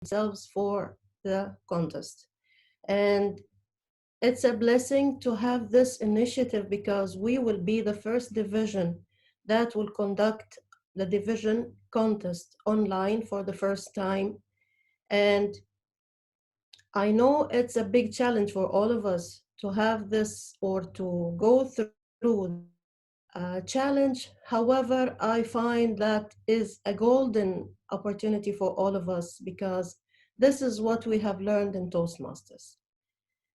themselves for the contest. And it's a blessing to have this initiative because we will be the first division that will conduct the division contest online for the first time. And I know it's a big challenge for all of us to have this or to go through this challenge. However, I find that is a golden opportunity for all of us because this is what we have learned in Toastmasters.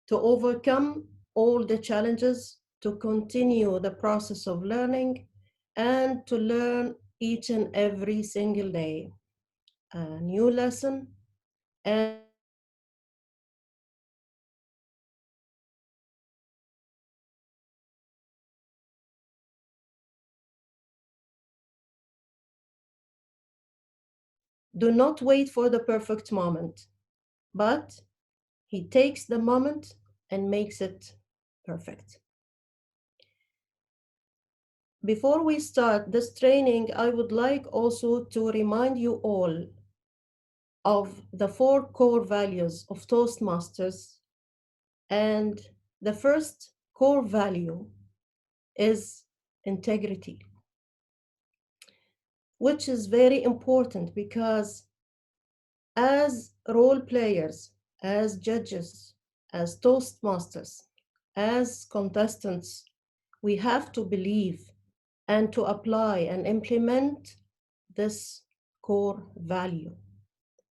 To overcome all the challenges, to continue the process of learning, and to learn each and every single day a new lesson and do not wait for the perfect moment, but he takes the moment and makes it perfect. Before we start this training, I would like also to remind you all of the 4 core values of Toastmasters. And the first core value is integrity, which is very important because as role players, as judges, as Toastmasters, as contestants, we have to believe and to apply and implement this core value,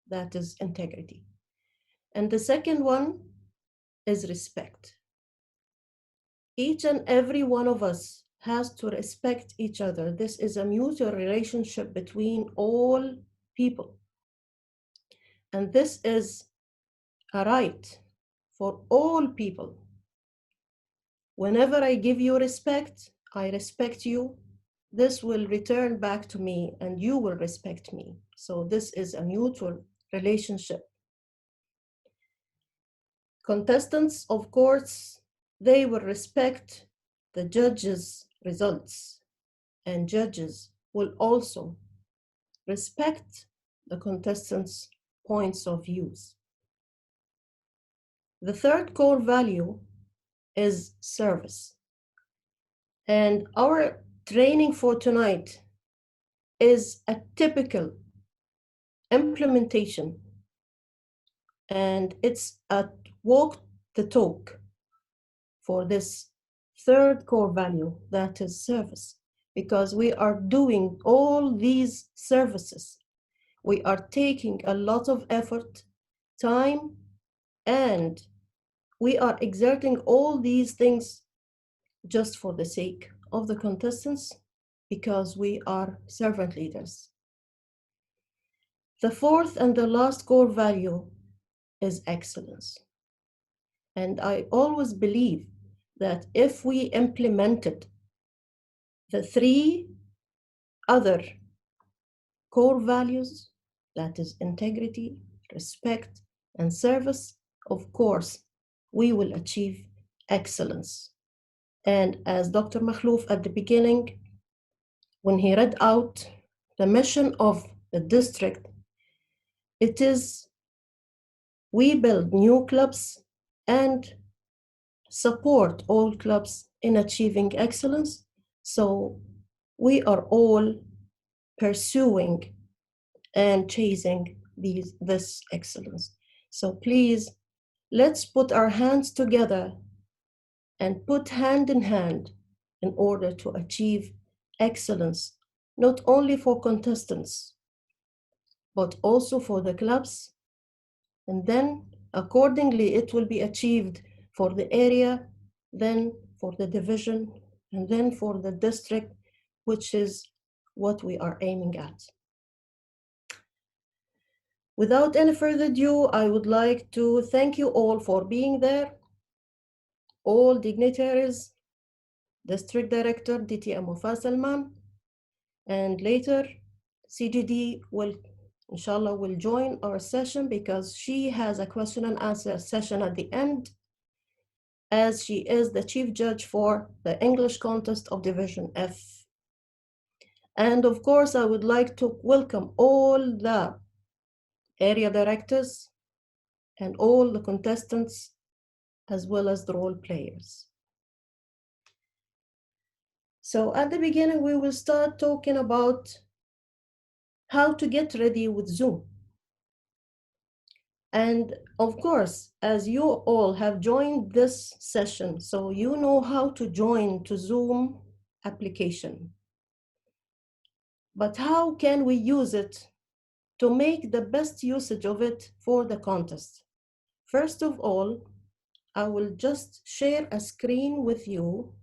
that is integrity. And the second one is respect. Each and every one of us has to respect each other. This is a mutual relationship between all people. And this is a right for all people. Whenever I give you respect, I respect you. This will return back to me and you will respect me. So this is a mutual relationship. Contestants, of course, they will respect the judges' results, and judges will also respect the contestants' points of views. The third core value is service. And our training for tonight is a typical implementation, and it's a walk the talk for this third core value, that is service, because we are doing all these services. We are taking a lot of effort, time, and we are exerting all these things just for the sake of the contestants because we are servant leaders. The fourth and the last core value is excellence. And I always believe that if we implemented the 3 other core values, that is integrity, respect, and service, of course, we will achieve excellence. And as Dr. Makhlouf at the beginning, when he read out the mission of the district, it is we build new clubs and support all clubs in achieving excellence. So we are all pursuing and chasing this excellence. So please, let's put our hands together and put hand in hand in order to achieve excellence, not only for contestants, but also for the clubs. And then accordingly, it will be achieved for the area, then for the division, and then for the district, which is what we are aiming at. Without any further ado, I would like to thank you all for being there, all dignitaries, District Director DTM Wafa Salman, and later CGD will, inshallah, will join our session because she has a question and answer session at the end, as she is the chief judge for the English contest of Division F. And of course, I would like to welcome all the area directors, and all the contestants, as well as the role players. So at the beginning, we will start talking about how to get ready with Zoom. And of course, as you all have joined this session, so you know how to join to Zoom application. But how can we use it to make the best usage of it for the contest? First of all, I will just share a screen with you.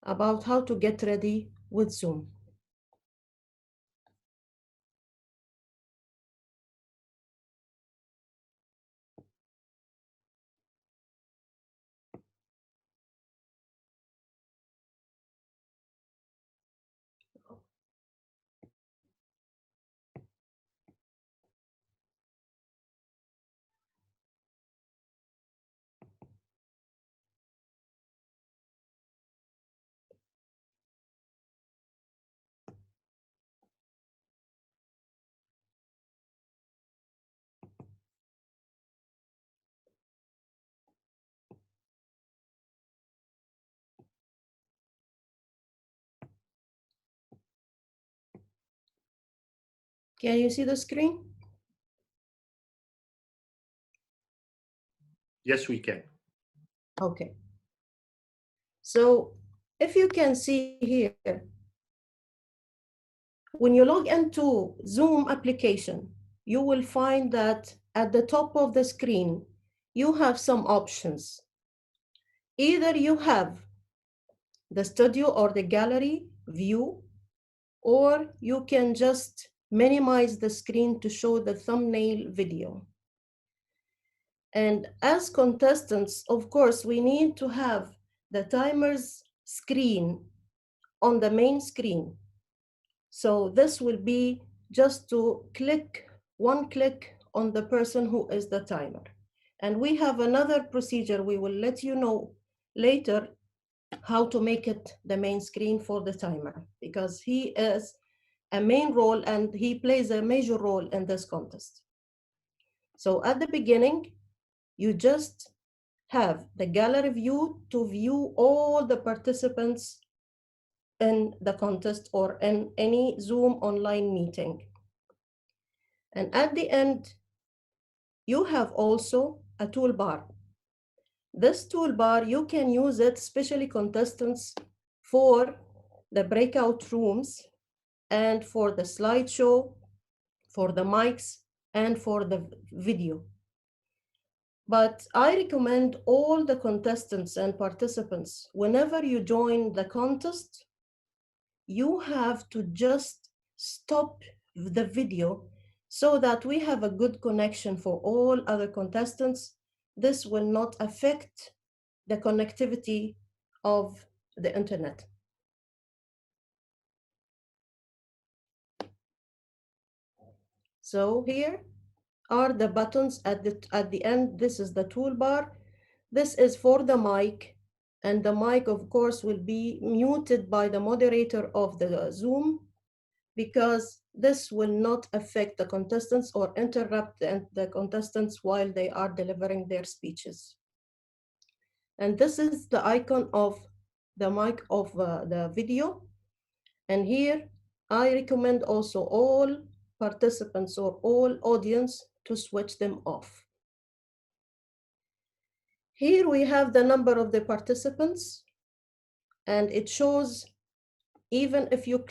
About how to get ready with Zoom. Can you see the screen? Yes, we can. Okay. So if you can see here, when you log into Zoom application, you will find that at the top of the screen, you have some options. Either you have the studio or the gallery view, or you can just minimize the screen to show the thumbnail video. And as contestants, of course, we need to have the timer's screen on the main screen. So this will be just to click, one click on the person who is the timer. And we have another procedure we will let you know later how to make it the main screen for the timer, because he is a main role and he plays a major role in this contest. So at the beginning, you just have the gallery view to view all the participants in the contest or in any Zoom online meeting. And at the end, you have also a toolbar. This toolbar, you can use it, especially contestants, for the breakout rooms and for the slideshow, for the mics, and for the video. But I recommend all the contestants and participants, whenever you join the contest, you have to just stop the video so that we have a good connection for all other contestants. This will not affect the connectivity of the internet. So here are the buttons at the end. This is the toolbar. This is for the mic, and the mic, of course, will be muted by the moderator of the Zoom, because this will not affect the contestants or interrupt the contestants while they are delivering their speeches. And this is the icon of the mic of the video. And here, I recommend also all participants or all audience to switch them off. Here we have the number of the participants, and it shows even if you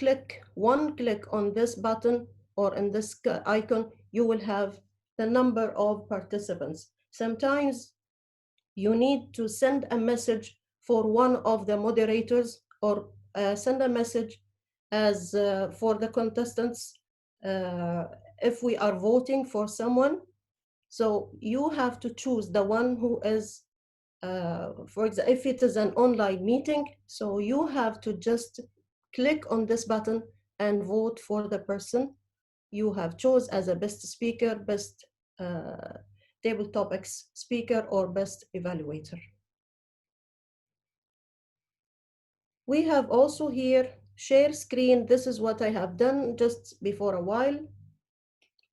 one click on this button or in this icon, you will have the number of participants. Sometimes you need to send a message for one of the moderators, or send a message as for the contestants if we are voting for someone. So you have to choose the one who is, for example, if it is an online meeting, so you have to just click on this button and vote for the person you have chose as a best speaker, best table topics speaker or best evaluator. We have also here share screen. This is what I have done just before a while.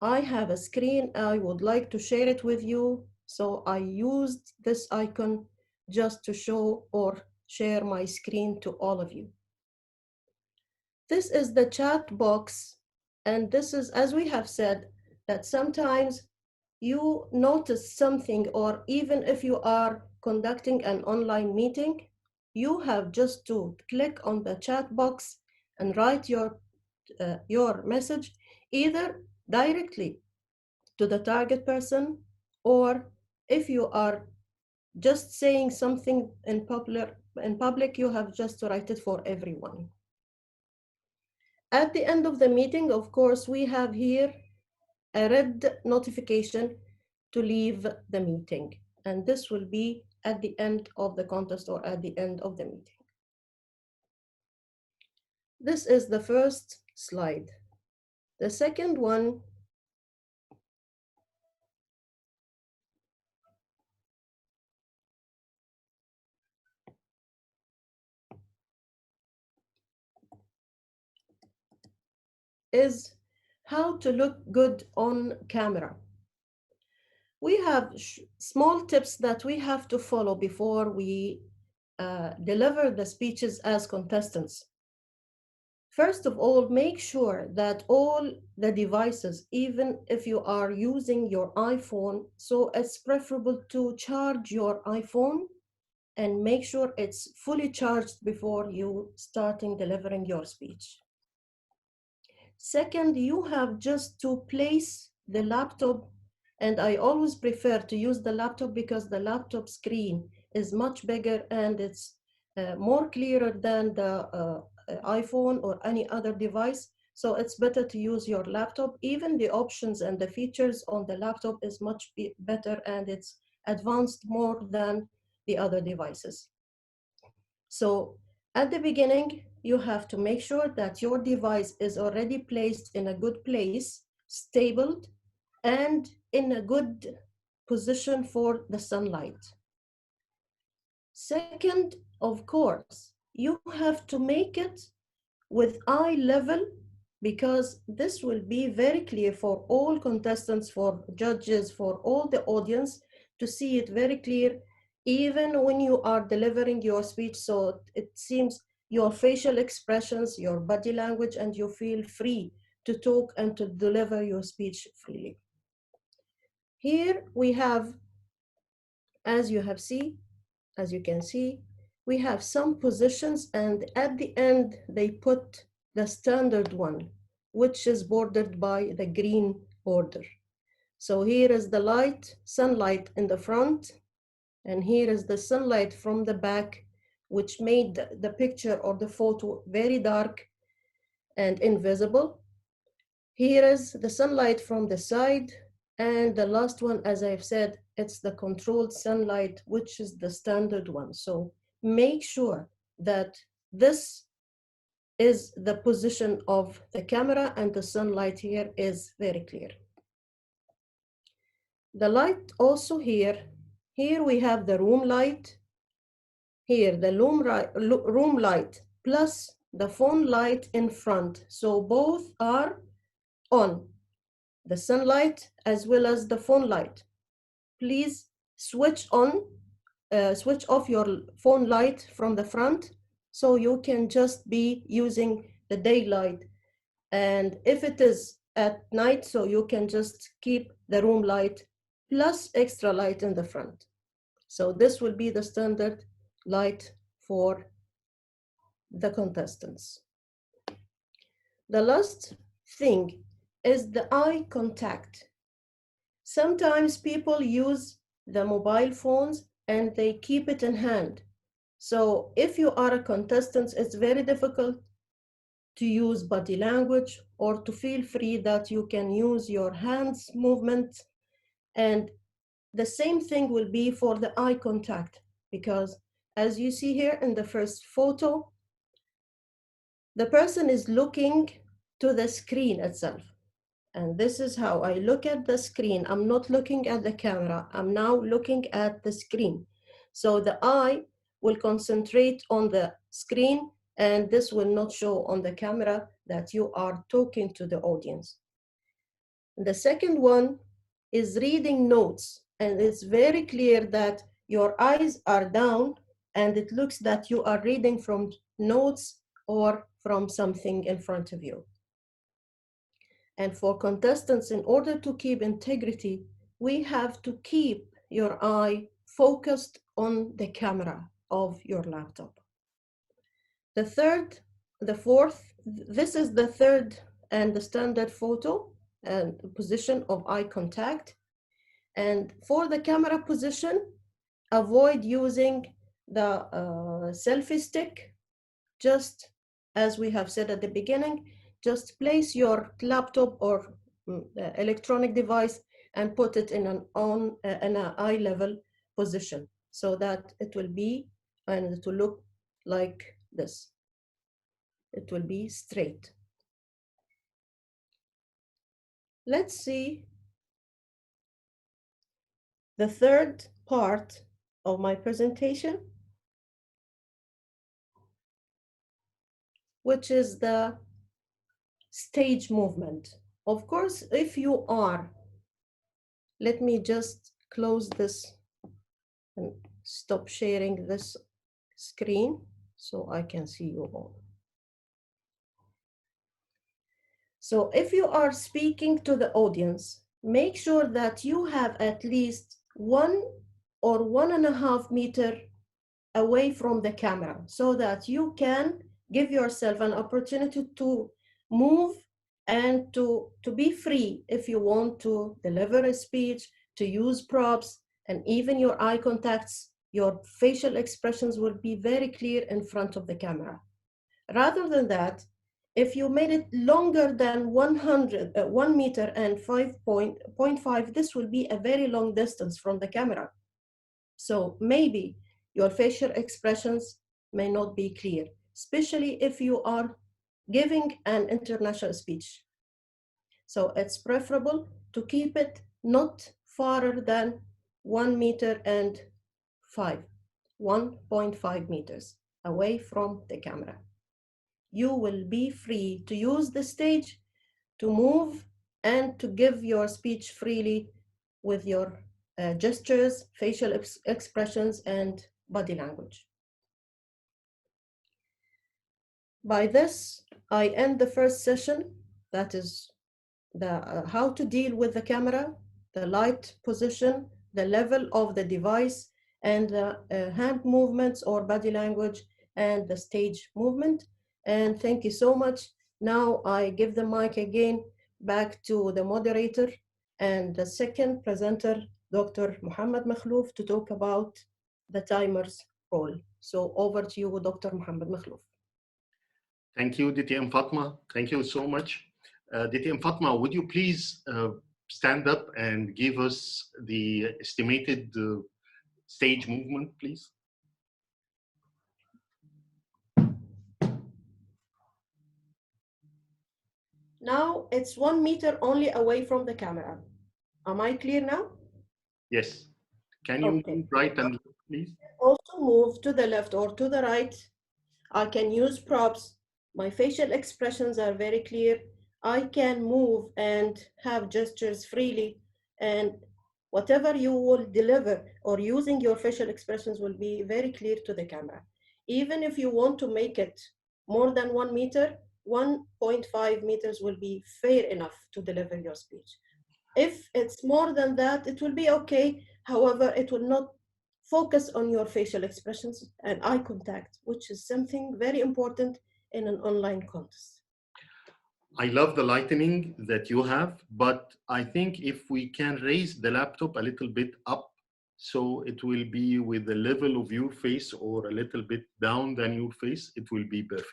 I have a screen, I would like to share it with you. So I used this icon just to show or share my screen to all of you. This is the chat box. And this is, as we have said, that sometimes you notice something, or even if you are conducting an online meeting, you have just to click on the chat box and write your message either directly to the target person, or if you are just saying something in public, you have just to write it for everyone. At the end of the meeting, of course, we have here a red notification to leave the meeting. And this will be at the end of the contest or at the end of the meeting. This is the first slide. The second one is how to look good on camera. We have small tips that we have to follow before we deliver the speeches as contestants. First of all, make sure that all the devices, even if you are using your iPhone, so it's preferable to charge your iPhone and make sure it's fully charged before you starting delivering your speech. Second, you have just to place the laptop, and I always prefer to use the laptop because the laptop screen is much bigger and it's more clearer than the iPhone or any other device. So it's better to use your laptop. Even the options and the features on the laptop is much better, and it's advanced more than the other devices. So at the beginning, you have to make sure that your device is already placed in a good place, stable, and in a good position for the sunlight. Second, of course, you have to make it with eye level, because this will be very clear for all contestants, for judges, for all the audience to see it very clear, even when you are delivering your speech. So it seems your facial expressions, your body language, and you feel free to talk and to deliver your speech freely. Here we have, as you can see, we have some positions, and at the end, they put the standard one, which is bordered by the green border. So here is the sunlight in the front, and here is the sunlight from the back, which made the picture or the photo very dark and invisible. Here is the sunlight from the side, and the last one, as I've said, it's the controlled sunlight, which is the standard one. So make sure that this is the position of the camera, and the sunlight here is very clear. The light also here we have the room light, here the room light plus the phone light in front. So both are on, the sunlight as well as the phone light. Please switch off your phone light from the front, so you can just be using the daylight. And if it is at night, so you can just keep the room light plus extra light in the front. So this will be the standard light for the contestants. The last thing is the eye contact. Sometimes people use the mobile phones and they keep it in hand. So if you are a contestant, it's very difficult to use body language or to feel free that you can use your hands movement. And the same thing will be for the eye contact, because as you see here in the first photo, the person is looking to the screen itself. And this is how I look at the screen. I'm not looking at the camera. I'm now looking at the screen. So the eye will concentrate on the screen, and this will not show on the camera that you are talking to the audience. The second one is reading notes. And it's very clear that your eyes are down and it looks that you are reading from notes or from something in front of you. And for contestants, in order to keep integrity, we have to keep your eye focused on the camera of your laptop. The fourth, this is the third and the standard photo and position of eye contact. And for the camera position, avoid using the selfie stick. Just as we have said at the beginning, just place your laptop or electronic device and put it in an eye level position so that it will be, and it will look like this. It will be straight. Let's see the third part of my presentation, which is the stage movement. Of course, if you are, let me just close this and stop sharing this screen so I can see you all. So if you are speaking to the audience, make sure that you have at least 1 or 1.5 meters away from the camera so that you can give yourself an opportunity to move and to be free if you want to deliver a speech, to use props, and even your eye contacts, your facial expressions will be very clear in front of the camera. Rather than that, if you made it longer than 1 meter and 5.5, this will be a very long distance from the camera. So maybe your facial expressions may not be clear, especially if you are giving an international speech. So it's preferable to keep it not farther than 1 meter and 1.5 meters away from the camera. You will be free to use the stage, to move, and to give your speech freely with your gestures, facial expressions, and body language. By this, I end the first session. That is the how to deal with the camera, the light position, the level of the device, and the hand movements or body language, and the stage movement. And thank you so much. Now I give the mic again back to the moderator and the second presenter, Dr. Muhammad Makhlouf, to talk about the timer's role. So over to you, Dr. Muhammad Makhlouf. Thank you, DTM Fatma. Thank you so much. DTM Fatma, would you please stand up and give us the estimated stage movement, please? Now it's 1 meter only away from the camera. Am I clear now? Yes. Can you move right and left, please? Also move to the left or to the right. I can use props. My facial expressions are very clear. I can move and have gestures freely, and whatever you will deliver or using your facial expressions will be very clear to the camera. Even if you want to make it more than 1 meter, 1.5 meters will be fair enough to deliver your speech. If it's more than that, it will be okay. However, it will not focus on your facial expressions and eye contact, which is something very important in an online contest. I love the lightening that you have, but I think if we can raise the laptop a little bit up, so it will be with the level of your face or a little bit down than your face, it will be perfect.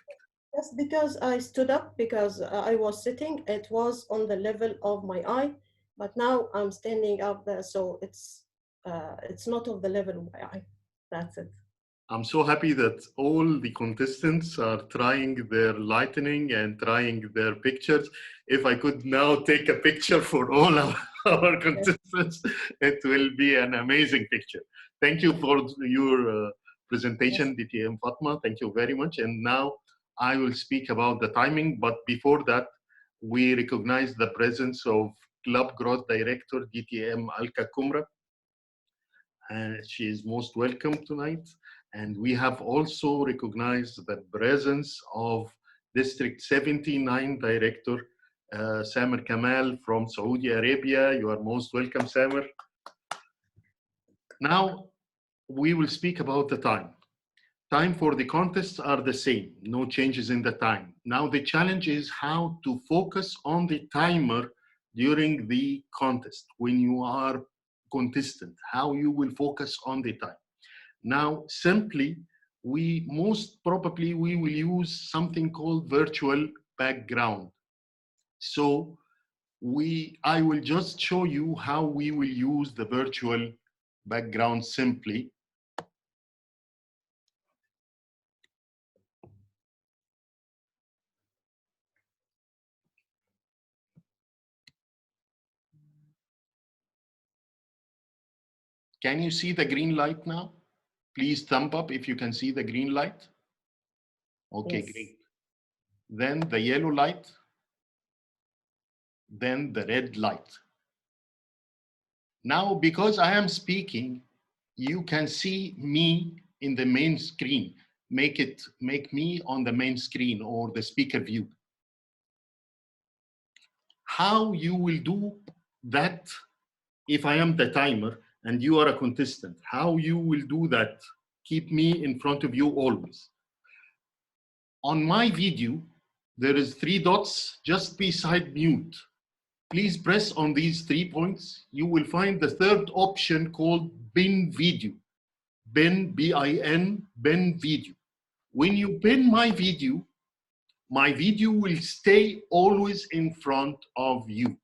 That's because I stood up, because I was sitting, it was on the level of my eye, but now I'm standing up there, so it's not of the level of my eye. That's it. I'm so happy that all the contestants are trying their lightning and trying their pictures. If I could now take a picture for all of our Yes. contestants, it will be an amazing picture. Thank you for your Yes. presentation, DTM Fatma. Thank you very much. And now I will speak about the timing. But before that, we recognize the presence of Club Growth Director, DTM Alka Kumra, and she is most welcome tonight. And we have also recognized the presence of District 79 Director Samer Kamal from Saudi Arabia. You are most welcome, Samer. Now we will speak about the time. Time for the contests are the same, no changes in the time. Now the challenge is how to focus on the timer during the contest when you are contestant, how you will focus on the time. Now, simply, we most probably we will use something called virtual background. So I will just show you how we will use the virtual background simply. Can you see the green light now? Please thumb up if you can see the green light. Okay, Yes. great. Then the yellow light, then the red light. Now, because I am speaking, you can see me in the main screen. Make me on the main screen or the speaker view. How you will do that if I am the timer and you are a contestant? How you will do that? Keep me in front of you always. On my video, there is 3 dots just beside mute. Please press on these 3 points. You will find the third option called bin video. Bin, B-I-N, bin video. When you pin my video will stay always in front of you.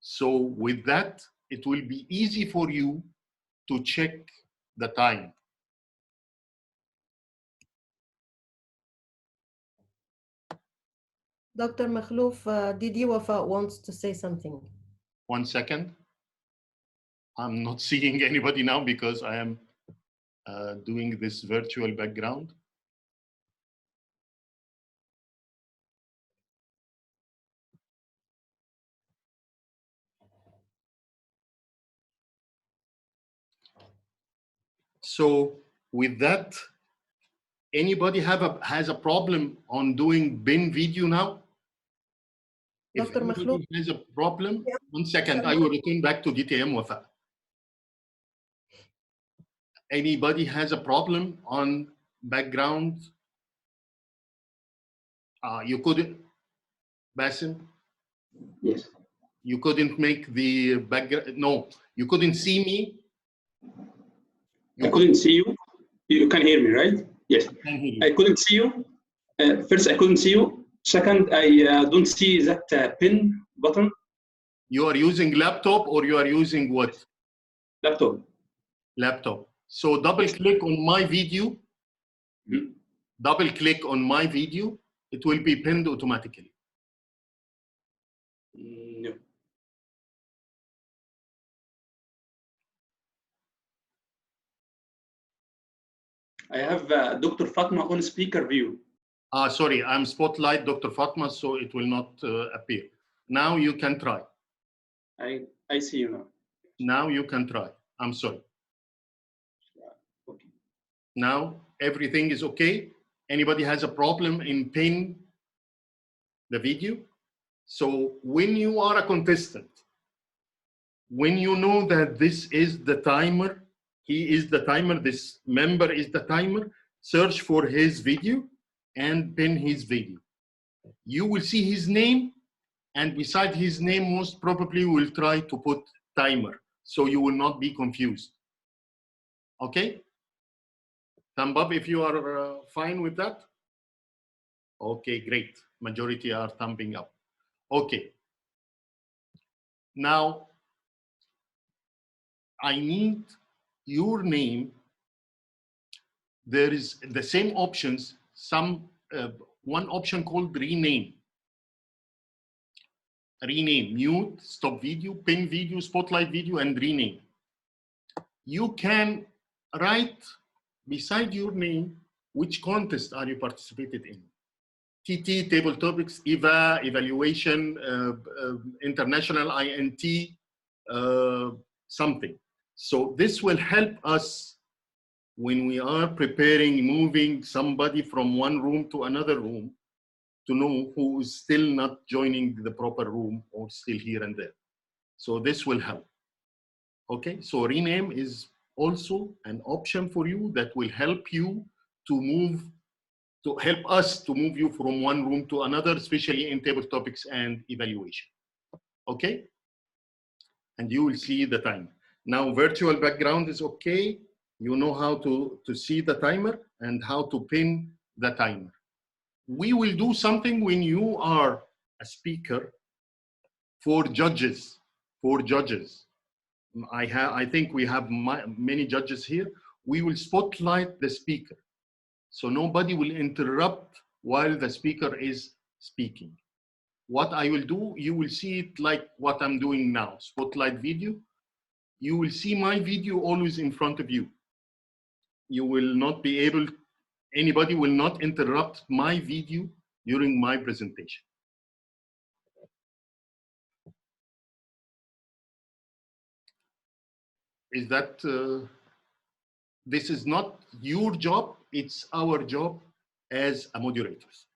So with that, it will be easy for you to check the time. Dr. Makhlouf, Didi Wafa wants to say something. 1 second. I'm not seeing anybody now because I am doing this virtual background. So with that, anybody has a problem on doing bin video now? If Dr. Makhlouf, anybody has a problem, yeah. 1 second, I will return back to DTM Wafa. Anybody has a problem on background? You couldn't, Basim? Yes. You couldn't make the background, no, you couldn't see me? I couldn't see you. You can hear me, right? Yes. I can hear you. I couldn't see you. First, I couldn't see you. Second, I don't see that pin button. You are using laptop or you are using what? Laptop. Laptop. So double click on my video. Mhm. Double click on my video. It will be pinned automatically. No. I have Dr. Fatma on speaker view. Sorry, I'm Spotlight Dr. Fatma, so it will not appear. Now you can try. I see you now. Now you can try. I'm sorry. Okay. Now everything is okay. Anybody has a problem in pin the video? So when you are a contestant, when you know that this is the timer, he is the timer, this member is the timer, search for his video and pin his video. You will see his name, and beside his name, most probably will try to put timer, so you will not be confused. Okay? Thumb up if you are fine with that. Okay, great. Majority are thumbing up. Okay. Now, I need your name there is the same options, one option called rename. Rename, mute, stop video, pin video, spotlight video, and rename. You can write beside your name which contest are you participated in. TT, table topics, EVA, evaluation, international INT, something. So this will help us when we are preparing, moving somebody from one room to another room, to know who is still not joining the proper room or still here and there. So this will help. Okay, so rename is also an option for you that will help you to move, to help us to move you from one room to another, especially in table topics and evaluation. Okay, and you will see the time. Now virtual background is okay. You know how to see the timer and how to pin the timer. We will do something when you are a speaker for judges. I think we have many judges here. We will spotlight the speaker, so nobody will interrupt while the speaker is speaking. What I will do, you will see it like what I'm doing now, spotlight video. You will see my video always in front of you. You will not be able, anybody will not interrupt my video during my presentation. Is that, this is not your job, it's our job as a moderators.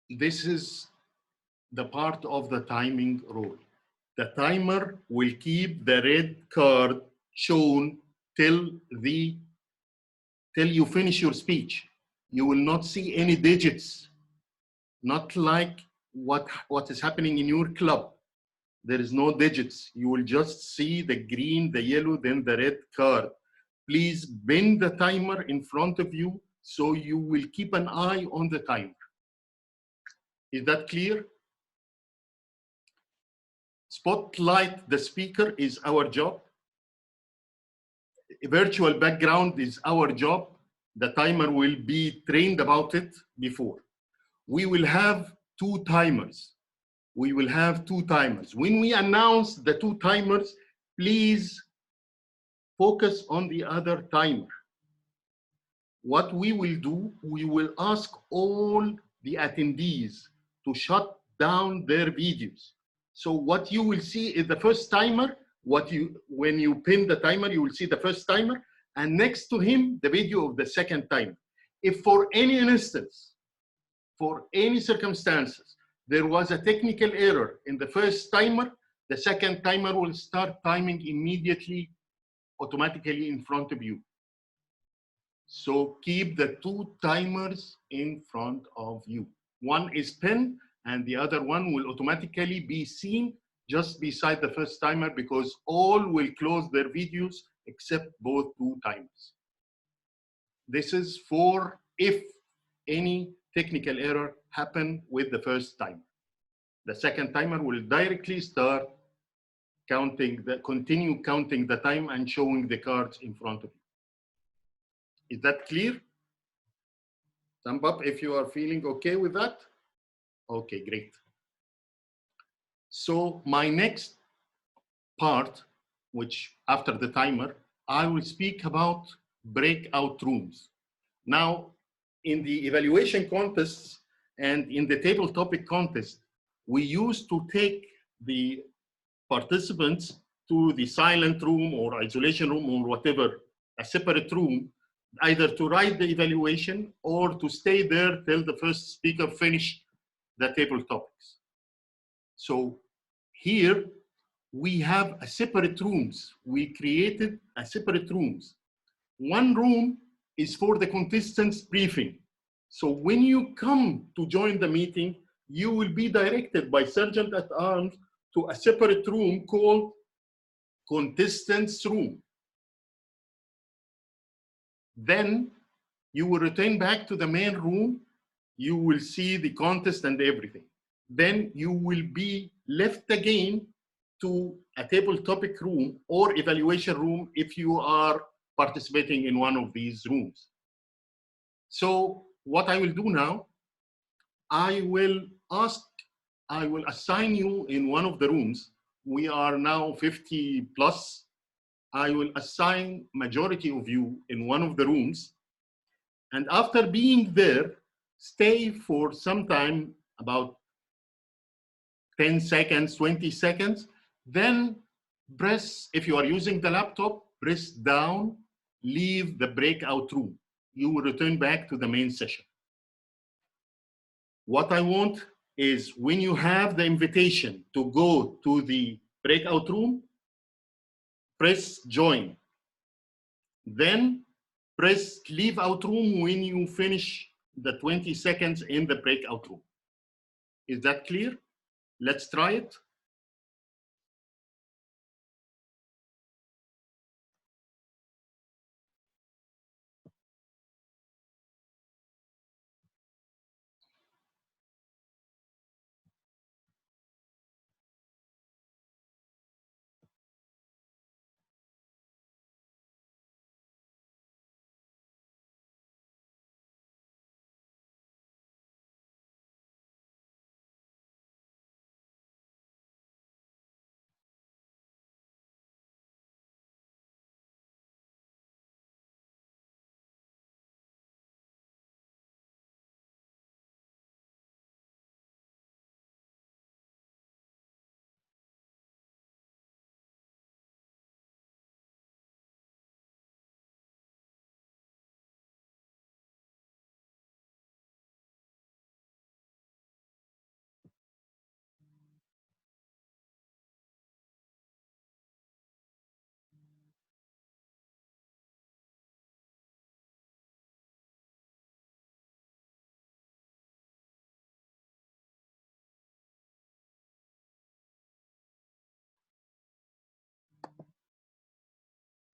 This is the part of the timing rule. The timer will keep the red card shown till you finish your speech. You will not see any digits, not like what is happening in your club. There is no digits. You will just see the green, the yellow, then the red card. Please bend the timer in front of you so you will keep an eye on the timer. Is that clear? Spotlight the speaker is our job. Virtual background is our job. The timer will be trained about it before. We will have two timers. We will have two timers. When we announce the two timers, please focus on the other timer. What we will do, we will ask all the attendees to shut down their videos. So what you will see is the first timer. When you pin the timer, you will see the first timer, and next to him, the video of the second timer. If for any instance, for any circumstances, there was a technical error in the first timer, the second timer will start timing immediately, automatically in front of you. So keep the two timers in front of you. One is pinned and the other one will automatically be seen just beside the first timer, because all will close their videos except both two timers. This is for if any technical error happen with the first timer. The second timer will directly start counting, continue counting the time and showing the cards in front of you. Is that clear? Thumb up if you are feeling okay with that. Okay, great. So my next part, which after the timer, I will speak about breakout rooms. Now, in the evaluation contests and in the table topic contest, we used to take the participants to the silent room or isolation room or whatever, a separate room, either to write the evaluation or to stay there till the first speaker finish the table topics. So here we have a separate rooms. We created a separate rooms. One room is for the contestants briefing. So when you come to join the meeting, you will be directed by Sergeant at Arms to a separate room called contestants room. Then you will return back to the main room. You will see the contest and everything. Then you will be left again to a table topic room or evaluation room if you are participating in one of these rooms. So what I will do now, I will assign you in one of the rooms. We are now 50 plus. I will assign majority of you in one of the rooms. And after being there, stay for some time, about 10 seconds, 20 seconds. Then press, if you are using the laptop, press down, leave the breakout room. You will return back to the main session. What I want is when you have the invitation to go to the breakout room, press join. Then press leave out room when you finish the 20 seconds in the breakout room. Is that clear? Let's try it.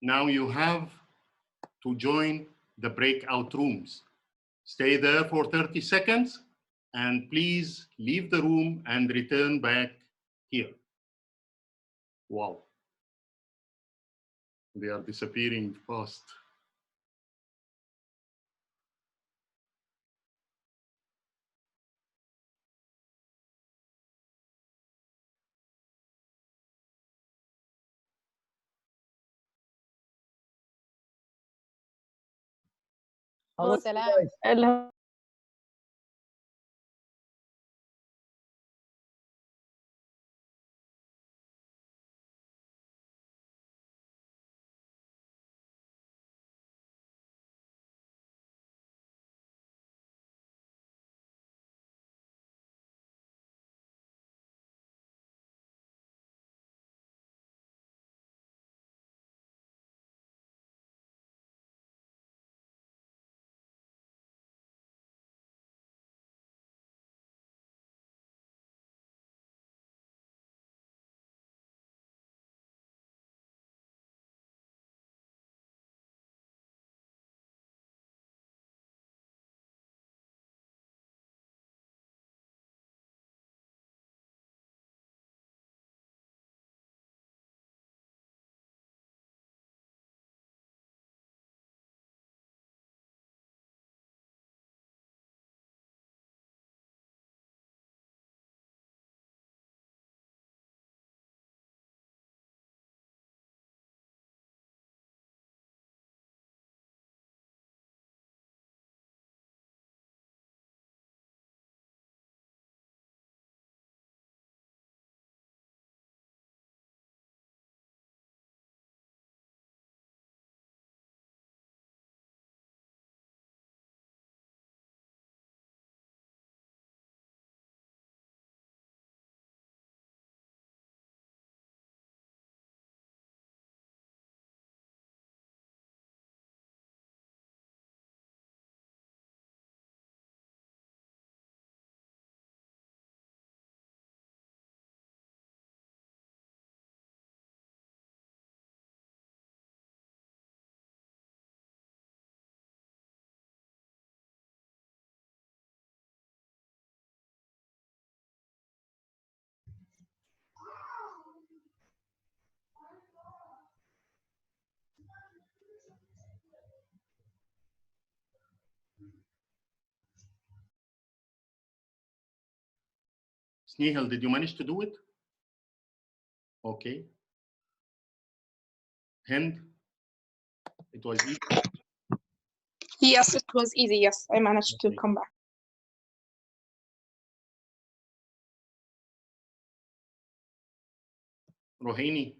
Now you have to join the breakout rooms. Stay there for 30 seconds and please leave the room and return back here. Wow. They are disappearing fast. How are you guys? Nihal, did you manage to do it? Okay. Hind, it was easy. Yes, it was easy. Yes, I managed to Okay. come back. Rohini,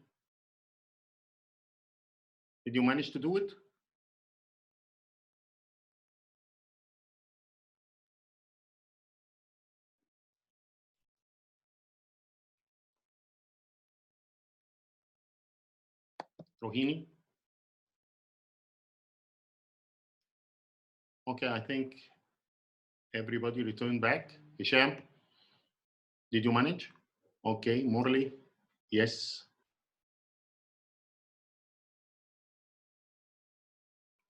did you manage to do it? Rohini? Okay, I think everybody returned back. Hisham, did you manage? Okay, Morley, yes.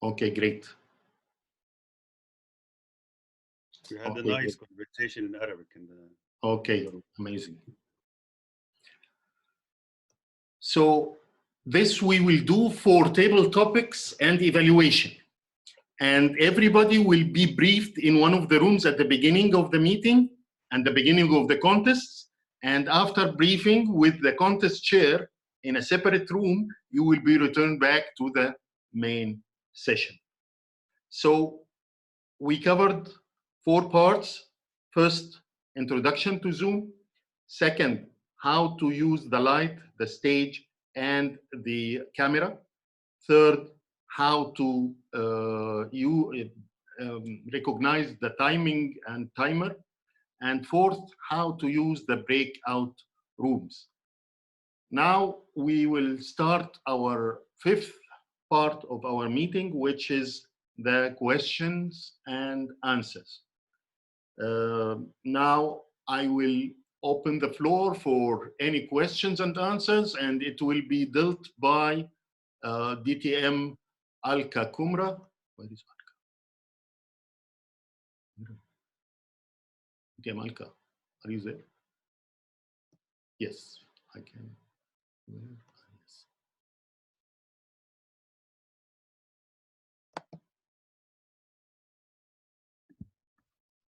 Okay, great. We had Okay, a nice good. conversation in Arabic. Okay, amazing. So this we will do for table topics and evaluation. And everybody will be briefed in one of the rooms at the beginning of the meeting and the beginning of the contests. And after briefing with the contest chair in a separate room, you will be returned back to the main session. So we covered 4 parts. First, introduction to Zoom. Second, how to use the light, the stage, and the camera. Third, how to recognize the timing and timer. And fourth, how to use the breakout rooms. Now we will start our 5th part of our meeting, which is the questions and answers. Now I will open the floor for any questions and answers, and it will be dealt by DTM Alka Kumra. Where is Alka? DTM Alka, are you there? Yes, I can. Yes.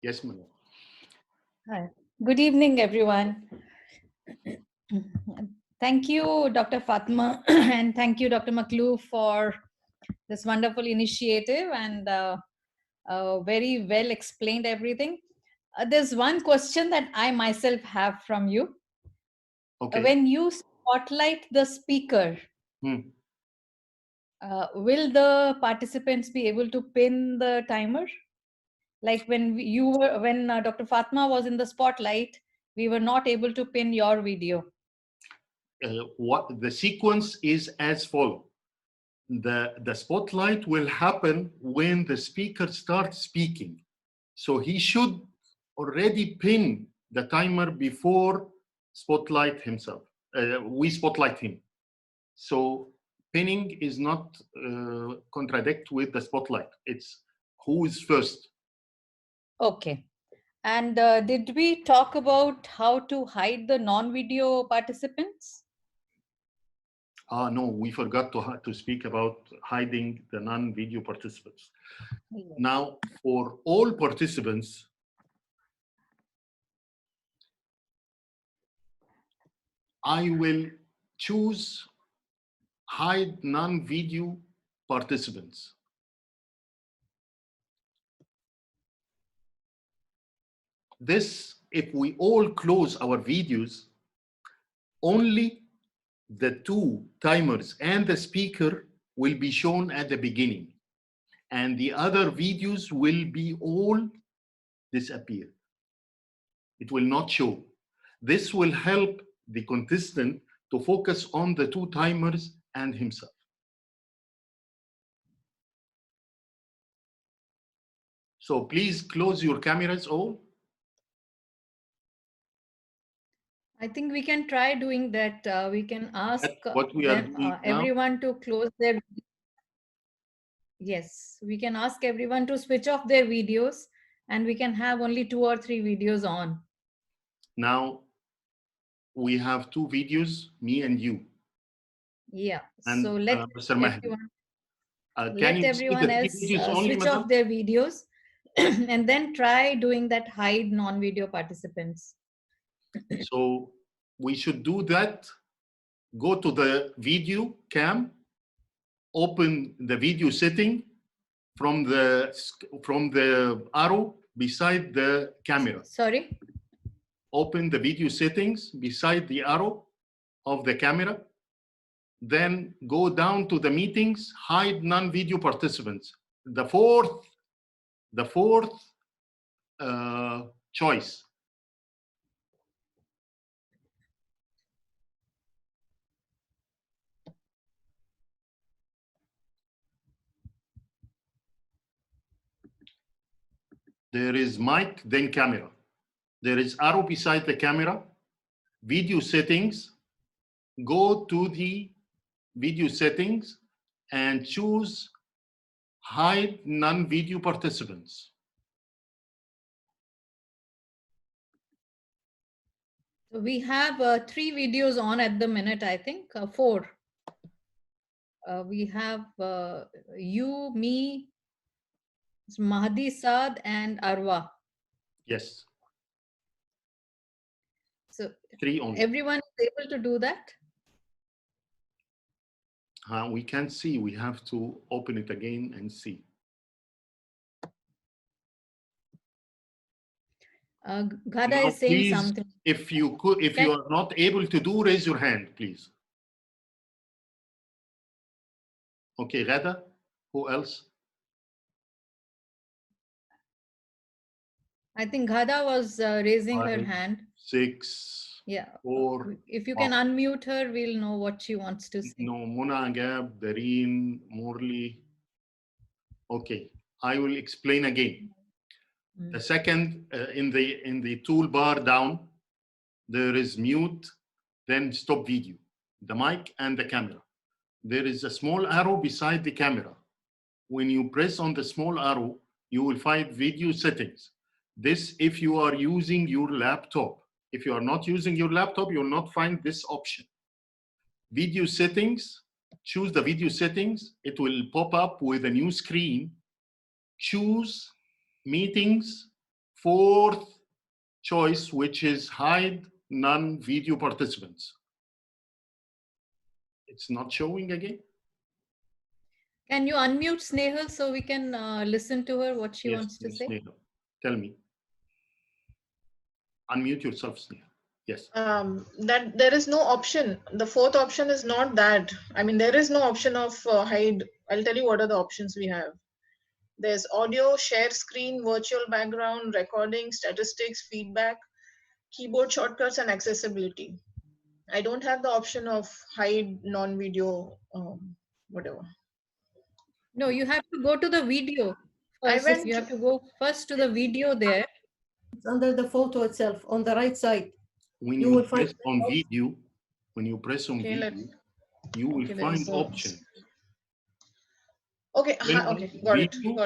Yes, ma'am. Hi. Good evening, everyone. Thank you, Dr. Fatma, and thank you, Dr. Maklou, for this wonderful initiative and very well explained everything. There's one question that I myself have from you. Okay. When you spotlight the speaker, will the participants be able to pin the timer? Like when Dr. Fatma was in the spotlight, we were not able to pin your video. What the sequence is as follows. The spotlight will happen when the speaker starts speaking. So he should already pin the timer before spotlight himself. We spotlight him. So pinning is not contradict with the spotlight. It's who is first. Okay. And did we talk about how to hide the non-video participants? No, we forgot to speak about hiding the non-video participants. Yes. Now, for all participants, I will choose hide non-video participants. This, if we all close our videos, only the 2 timers and the speaker will be shown at the beginning, and the other videos will be all disappear. It will not show. This will help the contestant to focus on the 2 timers and himself. So please close your cameras all. I think we can try doing that. We can ask what we are doing everyone to close their. Yes, we can ask everyone to switch off their videos, and we can have only 2 or 3 videos on. Now we have 2 videos, me and you. Yeah. And, so let everyone, let everyone else switch off their videos and then try doing that hide non-video participants. So we should do that. Go to the video cam, open the video setting from the arrow beside the camera. Sorry? Open the video settings beside the arrow of the camera. Then go down to the meetings, hide non-video participants. The fourth choice. There is mic, then camera. There is arrow beside the camera, video settings. Go to the video settings and choose hide non-video participants. We have 3 videos on at the minute, I think, 4. We have you, me, Mahdi Saad, and Arwa. Yes. So 3 only. everyone is able to do that? We can't see. We have to open it again and see. Ghada Now, is saying please, something. if you are not able to do, raise your hand, please. Okay, Ghada, who else? I think Ghada was raising her 5, hand. 6, Yeah. 4. If you can unmute her, we'll know what she wants to say. No, Muna, Gab, Dareen, Morley. Okay, I will explain again. The second, in the toolbar down, there is mute, then stop video, the mic and the camera. There is a small arrow beside the camera. When you press on the small arrow, you will find video settings. This, if you are using your laptop. If you are not using your laptop, you will not find this option. Video settings, choose the video settings. It will pop up with a new screen. Choose meetings, 4th choice, which is hide non-video participants. It's not showing again. Can you unmute Snehal so we can listen to her, what she wants to say? Snehal. Tell me. Unmute yourself, Snehal. Yes. That there is no option. The 4th option is not that. I mean, there is no option of hide. I'll tell you what are the options we have. There's audio, share screen, virtual background, recording, statistics, feedback, keyboard shortcuts, and accessibility. I don't have the option of hide non-video, whatever. No, you have to go to the video first. You have to go first to the video there. It's under the photo itself on the right side. When you press on video, video, you will find options. Okay, Then okay, got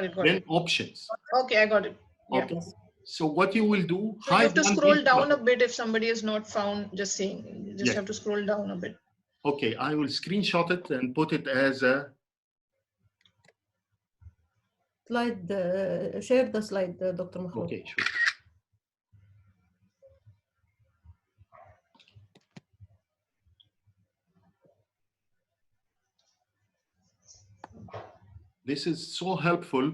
it. Then options. Okay, I got it. Yeah. Okay. So what you will do, so you have to scroll down a bit if somebody is not found, just saying. You just have to scroll down a bit. Okay, I will screenshot it and put it as a slide. Share the slide, Dr. Mahmoud. Okay, sure. This is so helpful.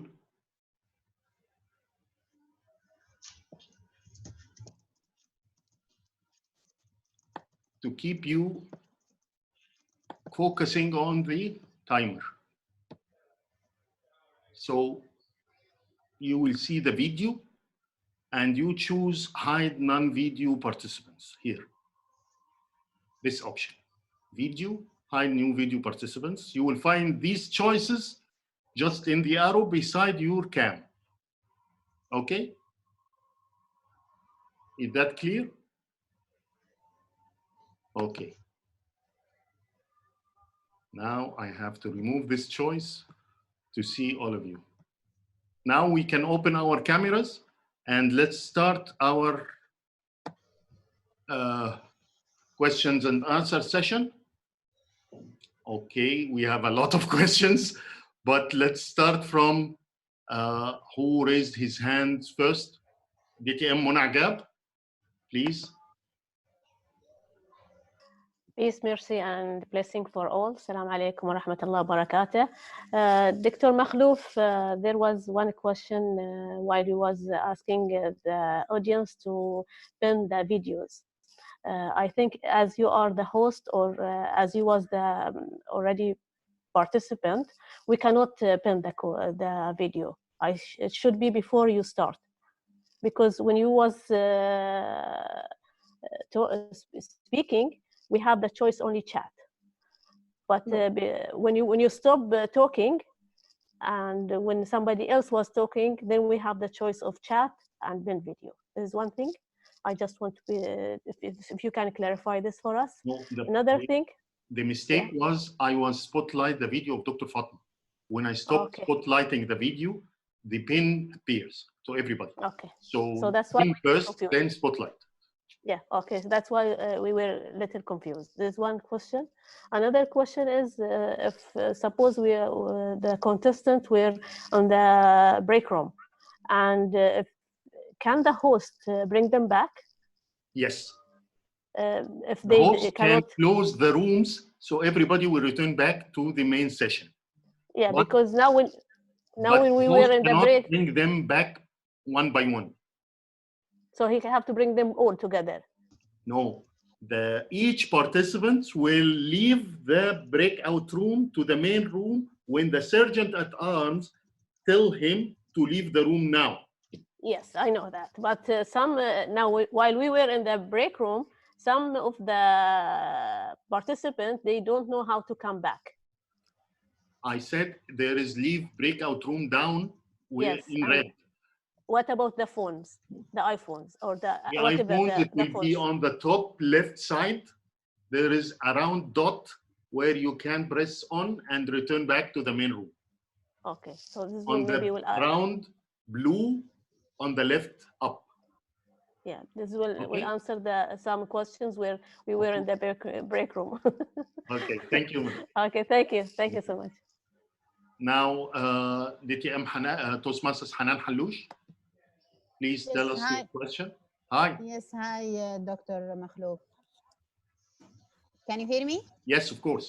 To keep you focusing on the timer. So you will see the video and you choose hide non-video participants here. This option, video, hide new video participants. You will find these choices just in the arrow beside your cam. Okay? Is that clear? Okay. Now I have to remove this choice to see all of you. Now we can open our cameras and let's start our questions and answer session. Okay, we have a lot of questions, but let's start from who raised his hand first. DTM Munagab, please. Peace, mercy, and blessing for all. Assalamu alaikum wa rahmatullahi wa barakatuh. Dr. Makhlouf, there was one question while he was asking the audience to pin the videos. I think as you are the host or as you was the already participant, we cannot pin the video. It should be before you start, because when you was speaking, we have the choice only chat. But when you stop talking, and when somebody else was talking, then we have the choice of chat and then video. This is one thing. I just want to be, if you can clarify this for us. No, Another thing. The mistake was I was spotlight the video of Dr. Fatma. When I stopped spotlighting the video, the pin appears to everybody. Okay. So that's why pin first, then spotlight. Yeah, okay, so that's why we were a little confused. There's one question. Another question is if suppose we the contestant were on the break room, and can the host bring them back? Yes. If the they host cannot can close the rooms, so everybody will return back to the main session. Yeah, because now when we the were host in the cannot break, bring them back one by one. so he have to bring them all together. No, each participant will leave the breakout room to the main room when the sergeant at arms tell him to leave the room now. Yes, I know that. But some now, while we were in the break room, some of the participants, they don't know how to come back. I said there is leave breakout room down in red. What about the phones, the iPhones, or the iPhones? It will be on the top left side. There is a round dot where you can press on and return back to the main room. Okay, so this on will maybe the round blue on the left up. Yeah, this will answer some questions where we were in the break room. Okay, thank you. Okay, thank you so much. Now, DTM Toastmasters Hanan Haloush, please tell us your question. Hi. Yes, hi, Dr. Makhlouf. Can you hear me? Yes, of course.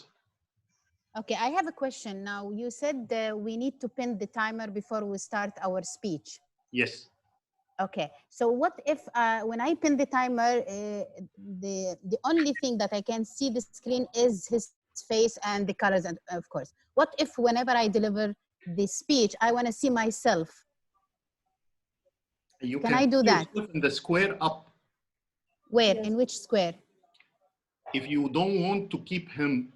Okay, I have a question. Now, you said we need to pin the timer before we start our speech. Yes. Okay, so what if when I pin the timer, the only thing that I can see the screen is his face and the colors, and of course. What if whenever I deliver the speech, I want to see myself? Can I do that? In the square up. Where? In which square? If you don't want to keep him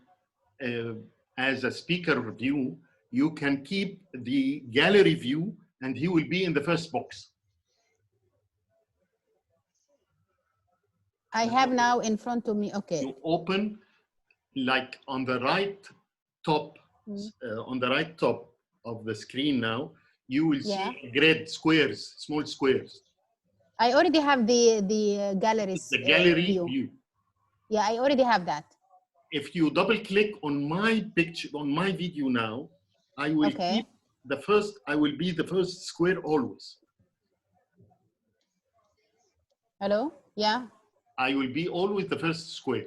as a speaker view, you can keep the gallery view and he will be in the first box. I have now in front of me, okay. You open like on the right top, on the right top of the screen now, you will see grid squares, small squares. I already have the galleries. The gallery view. Yeah, I already have that. If you double click on my picture, on my video now, I will keep the first, I will be the first square always. Hello? Yeah. I will be always the first square.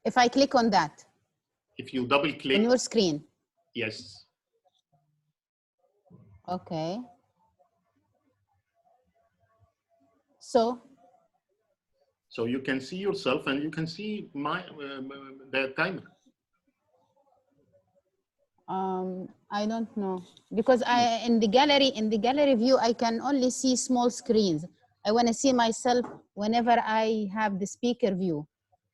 If I click on that. If you double click. On your screen. Yes. Okay. So you can see yourself and you can see the timer. I don't know, because in the gallery view I can only see small screens. I want to see myself whenever I have the speaker view,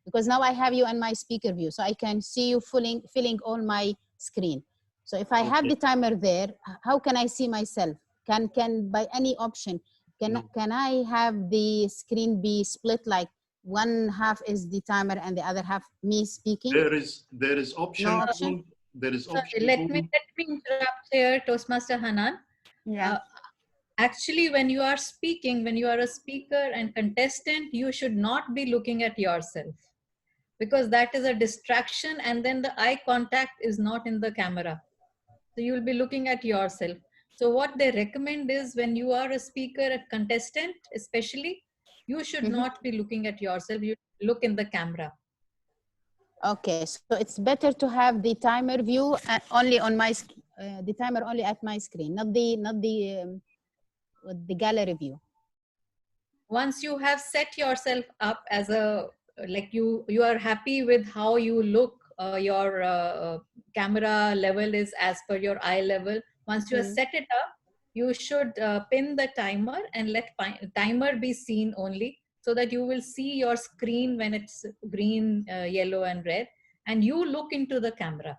because now I have you on my speaker view, so I can see you filling all my screen. So if I have the timer there, how can I see myself? Can by any option can I have the screen be split, like one half is the timer and the other half me speaking? There is option. No option. There is option. Let me interrupt here, Toastmaster Hanan. Yeah. Actually, when you are speaking, when you are a speaker and contestant, you should not be looking at yourself, because that is a distraction, and then the eye contact is not in the camera. So you will be looking at yourself. So what they recommend is when you are a speaker, a contestant especially, you should not be looking at yourself. You look in the camera. Okay, so it's better to have the timer view only on my the timer only at my screen, not the gallery view. Once you have set yourself up as a, like you are happy with how you look, your camera level is as per your eye level. Once you have set it up, you should pin the timer and let timer be seen only, so that you will see your screen when it's green, yellow and red, and you look into the camera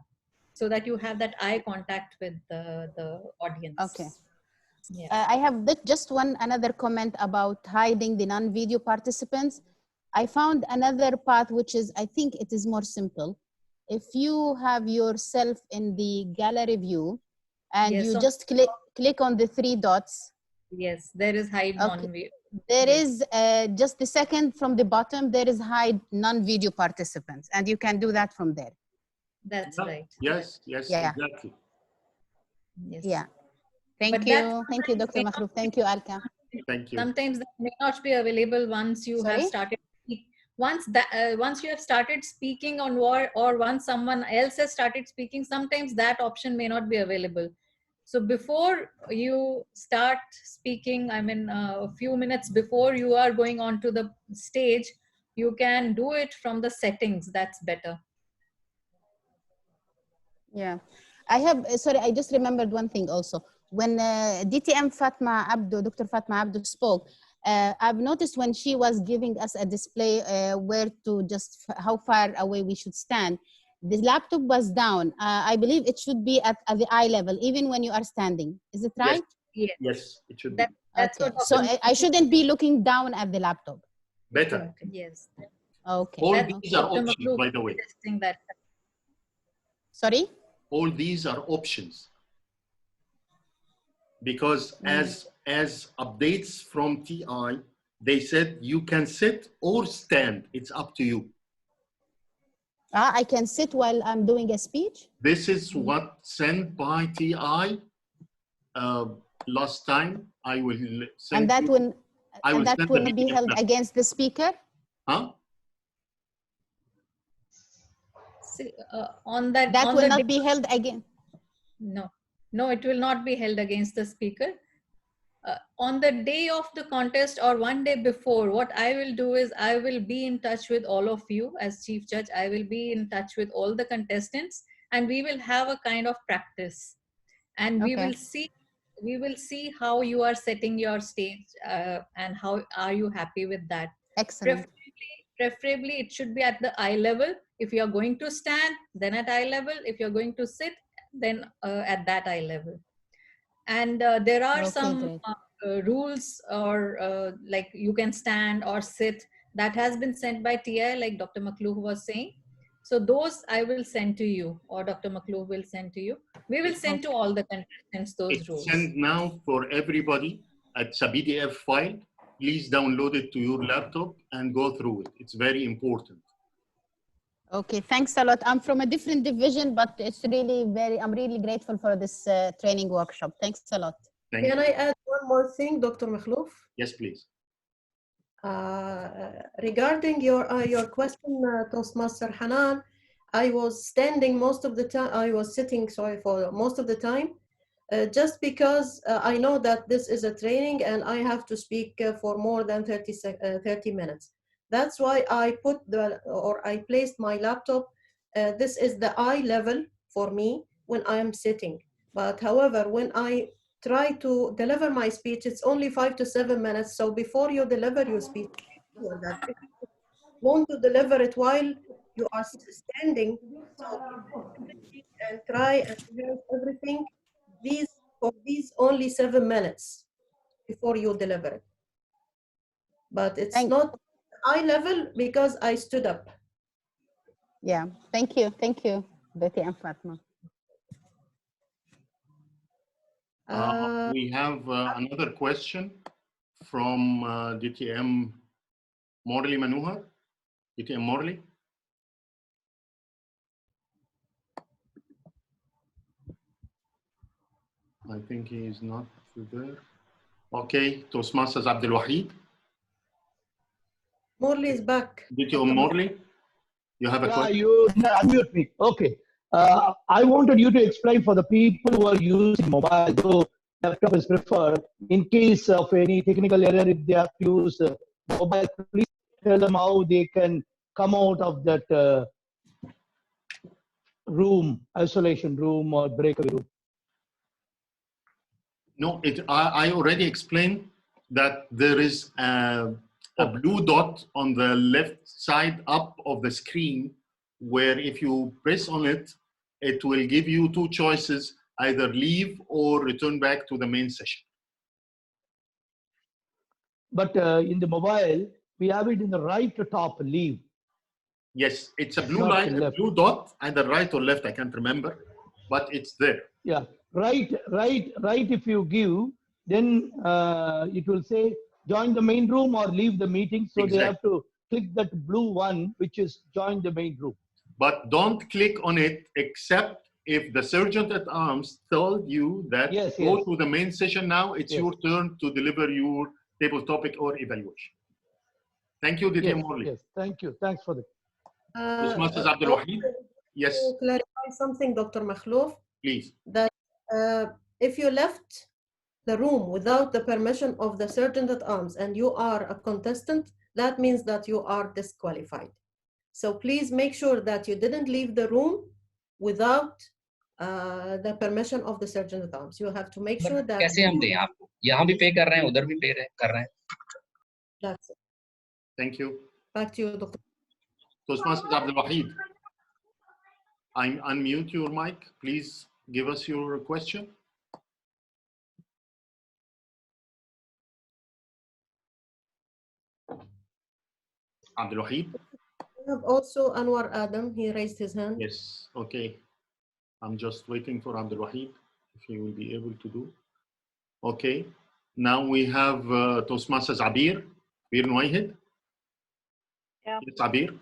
so that you have that eye contact with the audience. Okay. Yeah. I have just another comment about hiding the non-video participants. I found another path, which is, I think it is more simple. If you have yourself in the gallery view and Yes, you so just click on the 3 dots. Yes, there is hide non-video. There is just the second from the bottom, there is hide non-video participants, and you can do that from there. That's right. Yes, yes, yeah. exactly. Yes. Yeah. Thank you, Dr. Makhloof. Thank you, Alka. Thank you. Sometimes that may not be available once you have started. Once you have started speaking on or once someone else has started speaking, sometimes that option may not be available. So before you start speaking, I mean, a few minutes before you are going on to the stage, you can do it from the settings. That's better. Yeah, I have, sorry, I just remembered one thing also. When DTM Fatma Abdo, Dr. Fatma Abdo spoke, I've noticed when she was giving us a display where to just, how far away we should stand, the laptop was down. I believe it should be at the eye level, even when you are standing. Is it right? Yes, yes it should be. That's okay. what So I shouldn't be looking down at the laptop. Better. Yes. Okay. All these are options, by the way. That. Sorry? All these are options. Because as updates from TI, they said you can sit or stand. It's up to you. I can sit while I'm doing a speech? This is what sent by TI last time. I will send and that you. will, I will and that send will the not be PDF held now. against the speaker? Huh? See, on that will not be held again. No, it will not be held against the speaker. On the day of the contest or one day before, what I will do is I will be in touch with all of you as chief judge. I will be in touch with all the contestants, and we will have a kind of practice, and we will see how you are setting your stage and how are you happy with that. Excellent. Preferably it should be at the eye level. If you are going to stand, then at eye level. If you're going to sit, then at that eye level. And there are some rules, or like you can stand or sit, that has been sent by TI, like Dr. Makhloof was saying. So those I will send to you, or Dr. Makhloof will send to you. We will send to all the contestants those rules. Send now for everybody. It's a PDF file. Please download it to your laptop and go through it. It's very important. Okay, thanks a lot. I'm from a different division, but it's really I'm really grateful for this training workshop. Thanks a lot. Can I add one more thing, Dr. Makhloof? Yes, please. Regarding your question, Toastmaster Hanan, I was standing most of the time. I was sitting, sorry, for most of the time, just because I know that this is a training and I have to speak for more than 30 minutes. That's why I I placed my laptop. This is the eye level for me when I am sitting. But however, when I try to deliver my speech, it's only 5 to 7 minutes. So before you deliver your speech, that if you want to deliver it while you are standing, so and try and rehearse everything. These only 7 minutes before you deliver it. But it's not eye level because I stood up. Yeah, thank you, Betty and Fatma. We have another question from DTM Morley Manuha. DTM Morley. I think he is not there. Okay, Toastmasters Abdul Wahid. Morley is back. Did you, Morley? You have a question? You unmute me. Okay. I wanted you to explain for the people who are using mobile, though laptop is preferred, in case of any technical error, if they have to use mobile, please tell them how they can come out of that room, isolation room or breakaway room. No, I already explained that there is a blue dot on the left side up of the screen where if you press on it, it will give you two choices, either leave or return back to the main session. But in the mobile, we have it in the right top, leave. Yes, it's a blue line, a blue dot, either right or left, I can't remember, but it's there. Yeah, right. If you give, then it will say join the main room or leave the meeting. So Exactly. They have to click that blue one, which is join the main room. But don't click on it except if the sergeant at arms told you that go to the main session now, it's your turn to deliver your table topic or evaluation. Thank you, Didier Morley. Yes, thank you. Thanks for the. Toastmasters Abdul Wahid. Yes. To clarify something, Dr. Makhlouf. Please. That if you left the room without the permission of the sergeant at arms and you are a contestant, that means that you are disqualified. So please make sure that you didn't leave the room without the permission of the sergeant at arms. You have to make sure that. कैसे हम दें आपको? यहाँ भी पे कर रहे हैं, उधर भी पे कर रहे हैं. That's it. Thank you. Back to you, Dr. Toastmasters Abdul Wahid. I unmute your mic. Please give us your question. Abdul Wahid. We have also Anwar Adam. He raised his hand. Yes. Okay. I'm just waiting for Abdul Wahid if he will be able to do. Okay. Now we have Toastmasters Abir. Bir Nouahed. Yeah. It's Abir.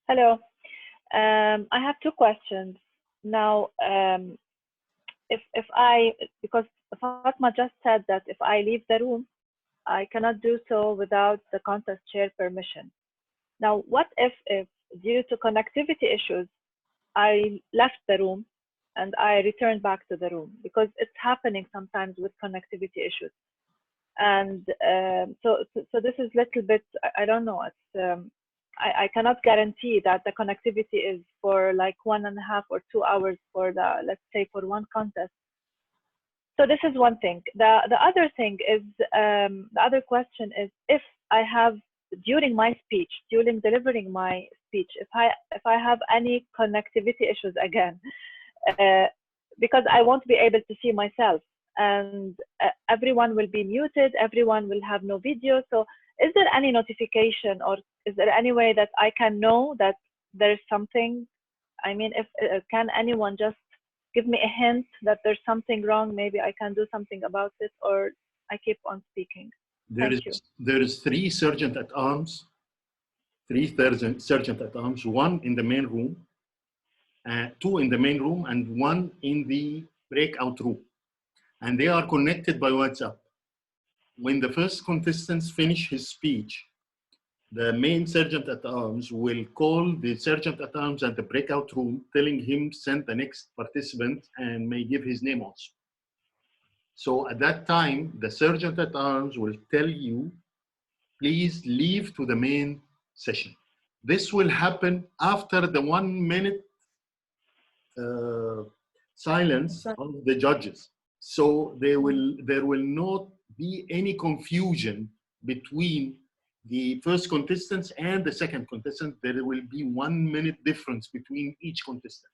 Hello. I have two questions. Now, if I, because Fatma just said that if I leave the room, I cannot do so without the contest chair permission. Now, what if due to connectivity issues, I left the room and I returned back to the room? Because it's happening sometimes with connectivity issues. And so this is a little bit, I don't know, it's, I cannot guarantee that the connectivity is for like 1.5 or 2 hours for the, let's say for one contest. So this is one thing. The other thing is, the other question is, if I have, during my speech, during delivering my speech, if I have any connectivity issues again, because I won't be able to see myself, and everyone will be muted, everyone will have no video. So is there any notification, or is there any way that I can know that there's something? I mean, if can anyone just give me a hint that there's something wrong? Maybe I can do something about it, or I keep on speaking. There is 3 sergeant at arms, 3 sergeant at arms, 1 in the main room, 2 in the main room, and 1 in the breakout room. And they are connected by WhatsApp. When the first contestant finish his speech, the main sergeant at arms will call the sergeant at arms at the breakout room, telling him send the next participant and may give his name also. So at that time, the sergeant at arms will tell you, please leave to the main session. This will happen after the 1 minute silence of the judges. So there will not be any confusion between the first contestants and the second contestant. There will be 1 minute difference between each contestant.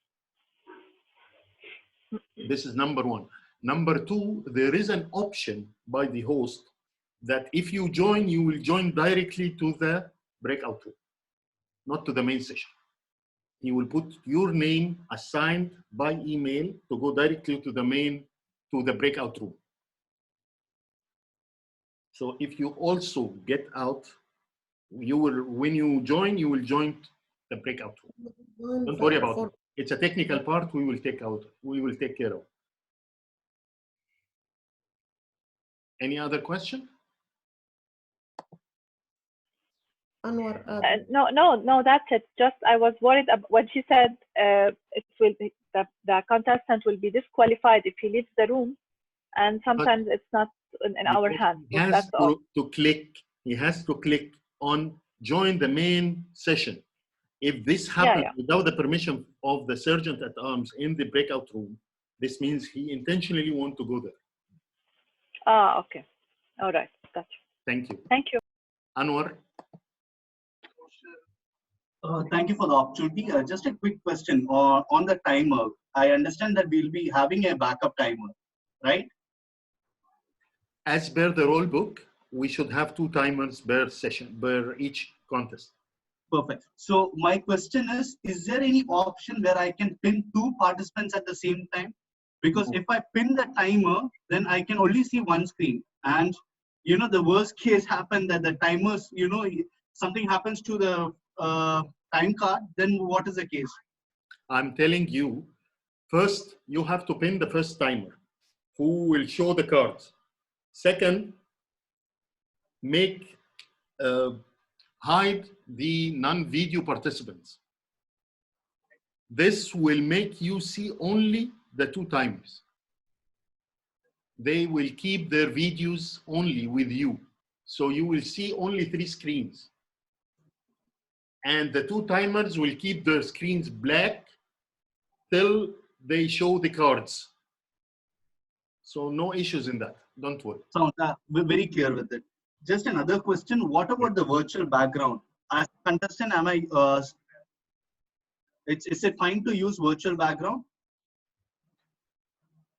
This is number 1. Number 2, there is an option by the host that if you join, you will join directly to the breakout room, not to the main session. He will put your name assigned by email to go directly to the breakout room. So if you also get out, you will, when you join, you will join the breakout room. Don't worry about it. It's a technical part we will take care of. Any other question? Anwar, No, that's it. Just I was worried when she said it will be, the contestant will be disqualified if he leaves the room, and sometimes it's not in our hands. He has That's all. to click. He has to click on join the main session. If this happens without the permission of the sergeant at arms in the breakout room, this means he intentionally wants to go there. Ah, okay. All right. Gotcha. Thank you. Thank you. Anwar. Thank you for the opportunity. Just a quick question on the timer. I understand that we'll be having a backup timer, right? As per the rule book, we should have 2 timers per session, per each contest. Perfect. So my question is there any option where I can pin 2 participants at the same time? Because if I pin the timer, then I can only see one screen. And, you know, the worst case happened that the timers, you know, something happens to the time card, then what is the case? I'm telling you, first, you have to pin the first timer who will show the cards. Second, make hide the non-video participants. This will make you see only the 2 timers. They will keep their videos only with you. So you will see only 3 screens. And the 2 timers will keep their screens black till they show the cards. So no issues in that. Don't worry. Sounds very clear with it. Just another question. What about the virtual background? As a contestant, am I? Is it fine to use virtual background?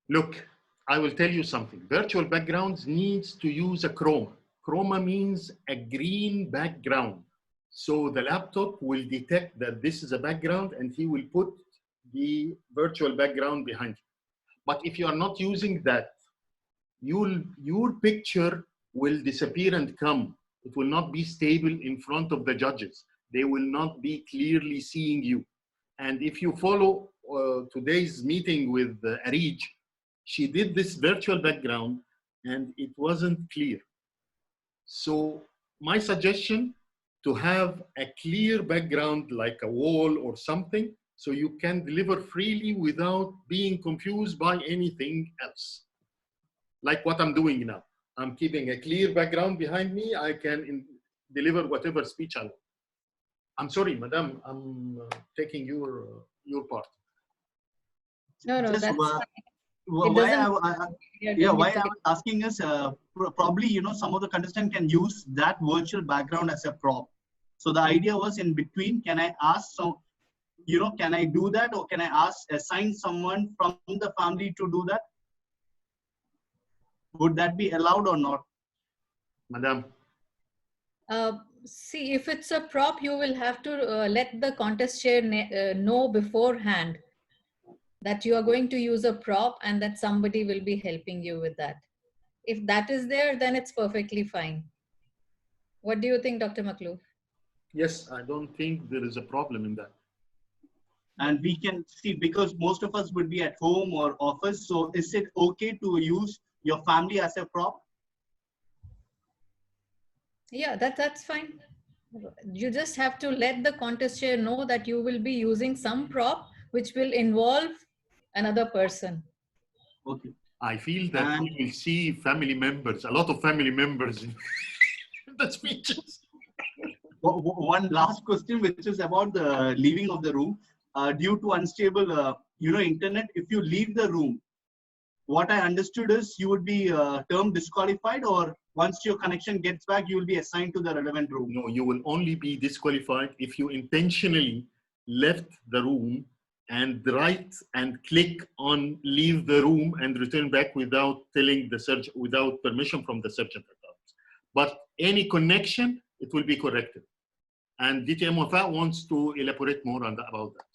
Look, I will tell you something. Virtual backgrounds needs to use a chroma. Chroma means a green background. So the laptop will detect that this is a background and he will put the virtual background behind you. But if you are not using that, your picture will disappear and come. It will not be stable in front of the judges. They will not be clearly seeing you. And if you follow today's meeting with Arij, she did this virtual background and it wasn't clear. So my suggestion, to have a clear background like a wall or something, so you can deliver freely without being confused by anything else. Like what I'm doing now. I'm keeping a clear background behind me. I can deliver whatever speech I want. I'm sorry, madam, I'm taking your part. No, Just that's fine. why I was asking is probably, you know, some of the contestants can use that virtual background as a prop. So the idea was in between, can I ask some, you know, can I do that, or can I assign someone from the family to do that? Would that be allowed or not? Madam. See, if it's a prop, you will have to let the contest chair know beforehand that you are going to use a prop and that somebody will be helping you with that. If that is there, then it's perfectly fine. What do you think, Dr. Makloof? Yes, I don't think there is a problem in that. And we can see, because most of us would be at home or office, so is it okay to use your family as a prop? Yeah, that's fine. You just have to let the contest chair know that you will be using some prop which will involve another person. Okay. I feel that we will see family members, a lot of family members in the speeches. One last question, which is about the leaving of the room. Due to unstable, you know, internet, if you leave the room, what I understood is you would be termed disqualified, or once your connection gets back, you will be assigned to the relevant room. No, you will only be disqualified if you intentionally left the room and right and click on leave the room and return back without telling the surgeon, without permission from the surgeon. But any connection, it will be corrected. And DTM Wafa wants to elaborate more on about that.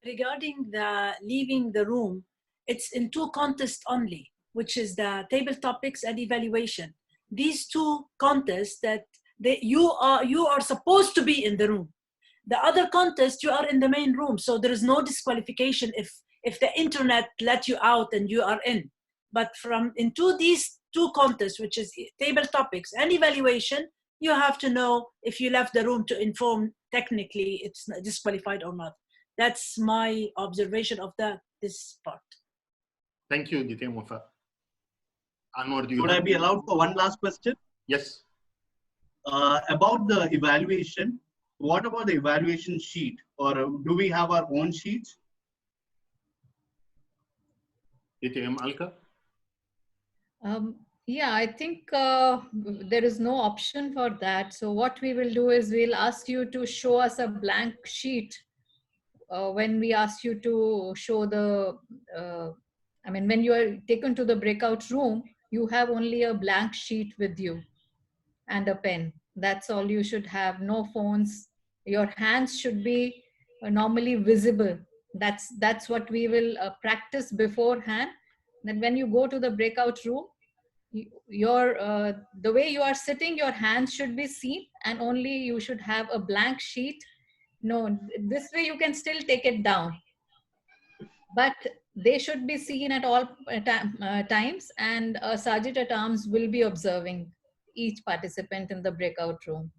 Regarding the leaving the room, it's in 2 contests only, which is the table topics and evaluation. These 2 contests that you are supposed to be in the room. The other contest, you are in the main room, so there is no disqualification if the internet let you out and you are in. But from into these two contests, which is table topics and evaluation, you have to know if you left the room to inform technically it's disqualified or not. That's my observation of this part. Thank you, Ditya Wafa. Anwar, do you Would I be allowed for one last question? Yes. About the evaluation, what about the evaluation sheet? Or do we have our own sheets? Ditya Alka? Yeah, I think there is no option for that. So what we will do is we'll ask you to show us a blank sheet when we ask you to show the, when you are taken to the breakout room, you have only a blank sheet with you and a pen. That's all you should have. No phones. Your hands should be normally visible. That's what we will practice beforehand. That when you go to the breakout room, the way you are sitting, your hands should be seen, and only you should have a blank sheet. No, this way you can still take it down, but they should be seen at all times, and a sergeant at arms will be observing each participant in the breakout room.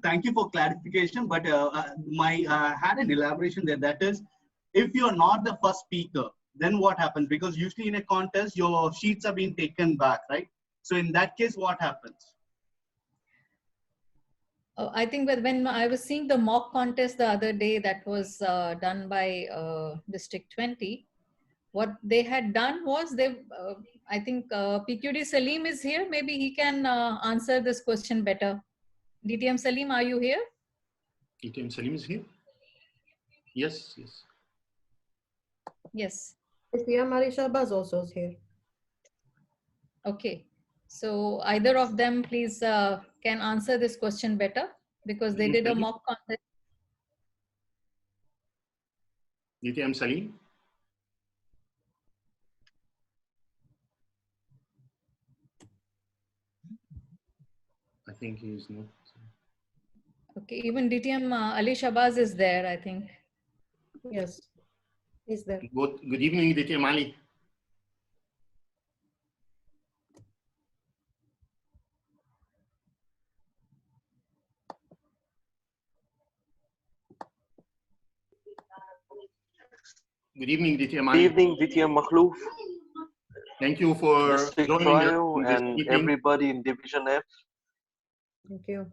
Thank you for clarification, but had an elaboration there. That is, if you're not the first speaker, then what happens? Because usually in a contest, your sheets are being taken back, right? So in that case, what happens? I think that when I was seeing the mock contest the other day that was done by District 20, what they had done was I think PQD Salim is here. Maybe he can answer this question better. DTM Salim, are you here? DTM Salim is here? Yes, yes. Yes. DTM Ali Shahbaz also is here. Okay. So either of them, please, can answer this question better, because they did a mock contest. DTM Salim? I think he is not. Okay, even DTM Ali Shahbaz is there, I think. Yes, he's there. Good evening, DTM Ali. Good evening, DTM Ali. Good evening, DTM Makhlouf. Thank you for District joining us Trio in this and meeting. everybody in Division F. Thank you.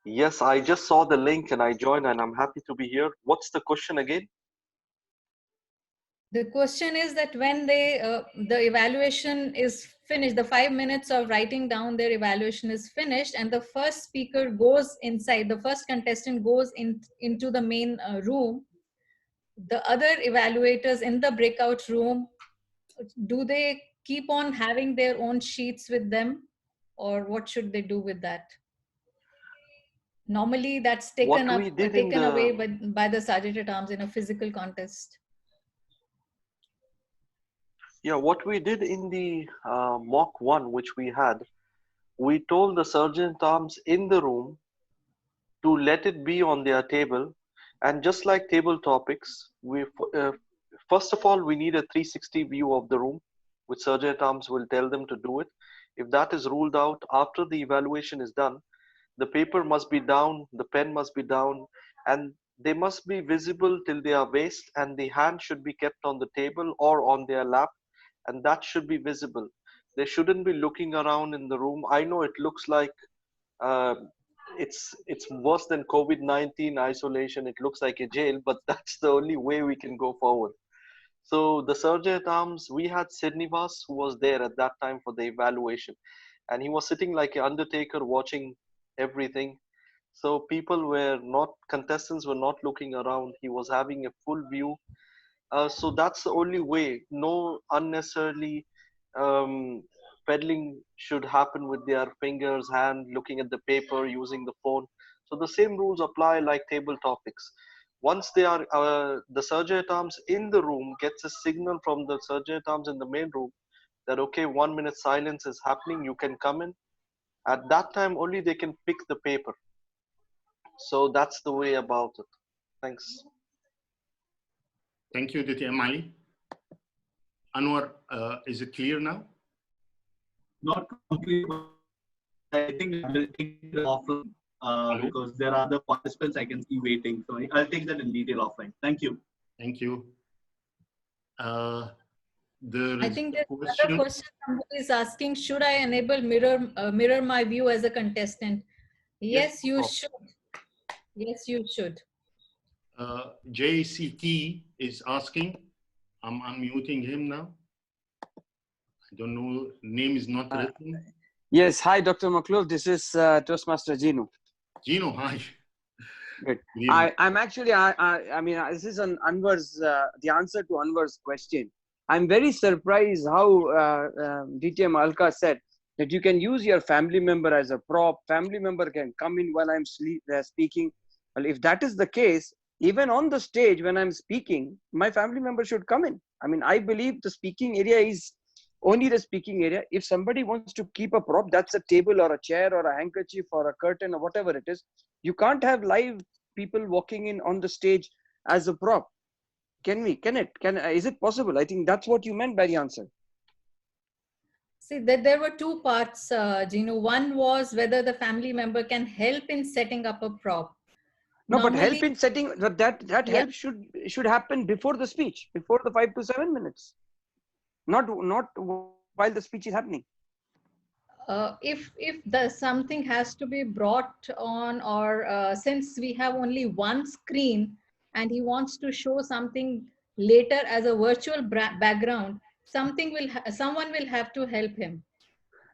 Yes, I just saw the link and I joined, and I'm happy to be here. What's the question again? The question is that when the evaluation is finished, the 5 minutes of writing down their evaluation is finished, and the first speaker goes inside, the first contestant goes into the main room, the other evaluators in the breakout room, do they keep on having their own sheets with them, or what should they do with that? Normally that's taken away by the sergeant at arms in a physical contest. Yeah, what we did in the mock one, which we had, we told the sergeant at arms in the room to let it be on their table. And just like table topics, we first of all, we need a 360 view of the room, which sergeant at arms will tell them to do it. If that is ruled out, after the evaluation is done, the paper must be down, the pen must be down, and they must be visible till their waist, and the hand should be kept on the table or on their lap, and that should be visible. They shouldn't be looking around in the room. I know it looks like it's worse than COVID-19 isolation. It looks like a jail, but that's the only way we can go forward. So the sergeant at arms, we had Srinivas who was there at that time for the evaluation, and he was sitting like an undertaker watching everything. So contestants were not looking around. He was having a full view. So that's the only way. No unnecessarily peddling should happen with their fingers, hand, looking at the paper, using the phone. So the same rules apply like table topics. Once they are, the sergeant at arms in the room gets a signal from the sergeant at arms in the main room that, okay, 1 minute silence is happening, you can come in. At that time, only they can pick the paper. So that's the way about it. Thanks. Thank you, DTM Ali. Anwar, is it clear now? not complete, but I think I will take it offline because there are other participants I can see waiting. So I'll take that in detail offline. Thank you. Thank you. I think there's another question somebody is asking, should I enable mirror my view as a contestant? Yes, you should. Yes, you should. JCT is asking. I'm unmuting him now. I don't know, name is not written. Yes, hi, Dr. Makloof. This is Toastmaster Gino. Gino, hi. Good. I'm actually, I mean, this is an Anwar's, the answer to Anwar's question. I'm very surprised how DTM Alka said that you can use your family member as a prop. Family member can come in while I'm speaking. Well, if that is the case, even on the stage when I'm speaking, my family member should come in. I mean, I believe the speaking area is only the speaking area. If somebody wants to keep a prop, that's a table or a chair or a handkerchief or a curtain or whatever it is. You can't have live people walking in on the stage as a prop. Is it possible? I think that's what you meant by the answer. See, there were two parts, Gino. One was whether the family member can help in setting up a prop. No, but help in setting, that help should happen before the speech, before the 5 to 7 minutes, not while the speech is happening. If something has to be brought on, or since we have only one screen and he wants to show something later as a virtual background, someone will have to help him.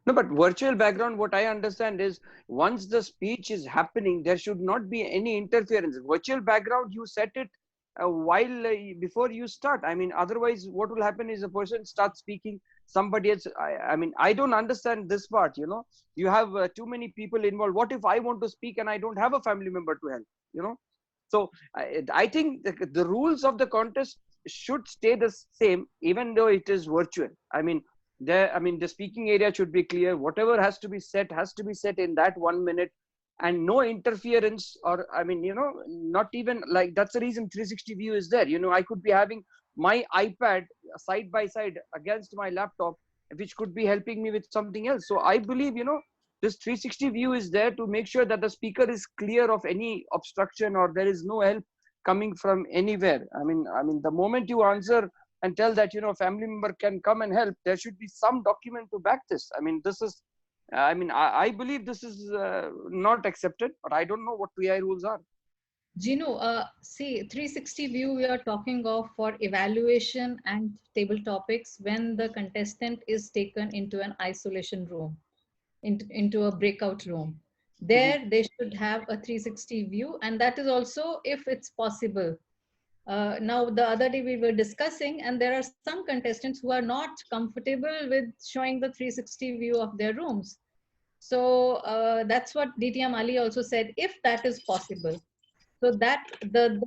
No, but virtual background, what I understand is once the speech is happening, there should not be any interference. Virtual background, you set it before you start. I mean, otherwise what will happen is a person starts speaking, somebody else, I mean, I don't understand this part, you know. You have too many people involved. What if I want to speak and I don't have a family member to help, you know? So I think the rules of the contest should stay the same, even though it is virtual. I mean, the speaking area should be clear. Whatever has to be set in that 1 minute, and no interference, or I mean, you know, not even like, that's the reason 360 view is there. You know, I could be having my iPad side by side against my laptop, which could be helping me with something else. So I believe, you know, this 360 view is there to make sure that the speaker is clear of any obstruction or there is no help coming from anywhere. I mean, the moment you answer and tell that, you know, a family member can come and help, there should be some document to back this. I mean, this is, I believe this is not accepted, but I don't know what PI rules are. Gino, see, 360 view we are talking of for evaluation and table topics when the contestant is taken into an isolation room, into a breakout room. There they should have a 360 view, and that is also if it's possible. Now, the other day we were discussing, and there are some contestants who are not comfortable with showing the 360 view of their rooms. So that's what DTM Ali also said, if that is possible. So that then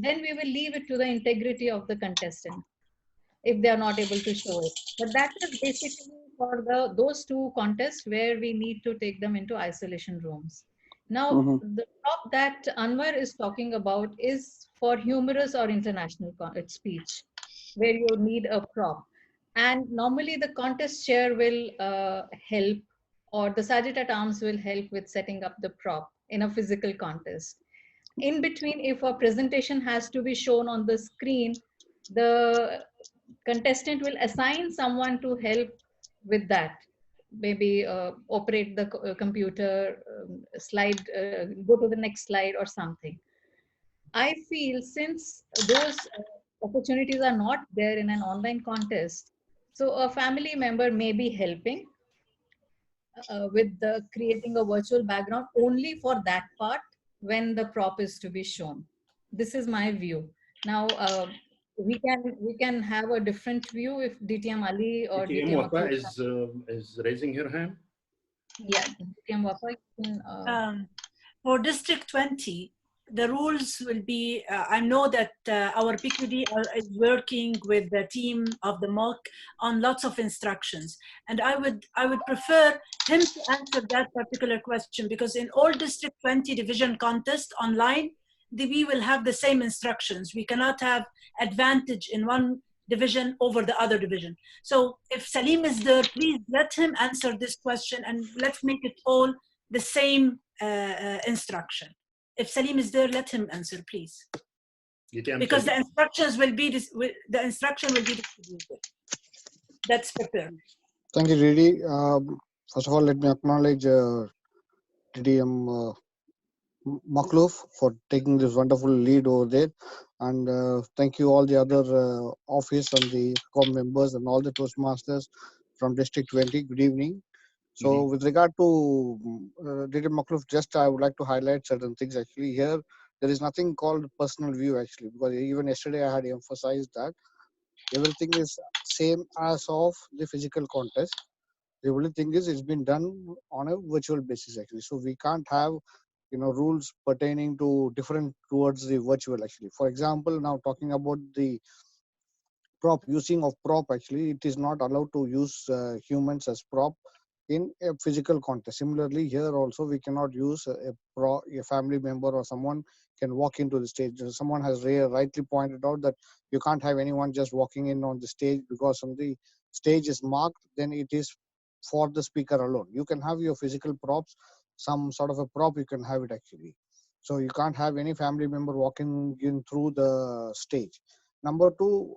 we will leave it to the integrity of the contestant if they are not able to show it. But that is basically for those two contests where we need to take them into isolation rooms. Now, the prop that Anwar is talking about is for humorous or international speech, where you need a prop. And normally the contest chair will help, or the sergeant at arms will help with setting up the prop in a physical contest. In between, if a presentation has to be shown on the screen, the contestant will assign someone to help with that. Maybe operate the computer, go to the next slide or something. I feel since those opportunities are not there in an online contest, so a family member may be helping with creating a virtual background only for that part when the prop is to be shown. This is my view. Now, we can have a different view if DTM Ali or DTM Wafa is raising her hand. Yeah, DTM Wafa can, for District 20, the rules will be, I know that our PQD is working with the team of the MOC on lots of instructions. And I would prefer him to answer that particular question, because in all District 20 division contests online, we will have the same instructions. We cannot have advantage in one division over the other division. So if Salim is there, please let him answer this question, and let's make it all the same instruction. If Salim is there, let him answer, please. Because the instructions will be the instruction will be distributed. That's prepared. Thank you, Didi. First of all, let me acknowledge DDM Makluf for taking this wonderful lead over there, and thank you all the other office and the COM members and all the Toastmasters from District 20. Good evening. So with regard to DDM Makluf, just I would like to highlight certain things actually. Here there is nothing called personal view actually, because even yesterday I had emphasized that everything is same as of the physical contest. The only thing is it's been done on a virtual basis actually. So we can't have rules pertaining to different towards the virtual actually. For example, now talking about the using of prop actually, it is not allowed to use humans as prop in a physical contest. Similarly, here also we cannot use a family member or someone can walk into the stage. Someone has rightly pointed out that you can't have anyone just walking in on the stage, because on the stage is marked, then it is for the speaker alone. You can have your physical props, some sort of a prop, you can have it actually. So you can't have any family member walking in through the stage. Number two,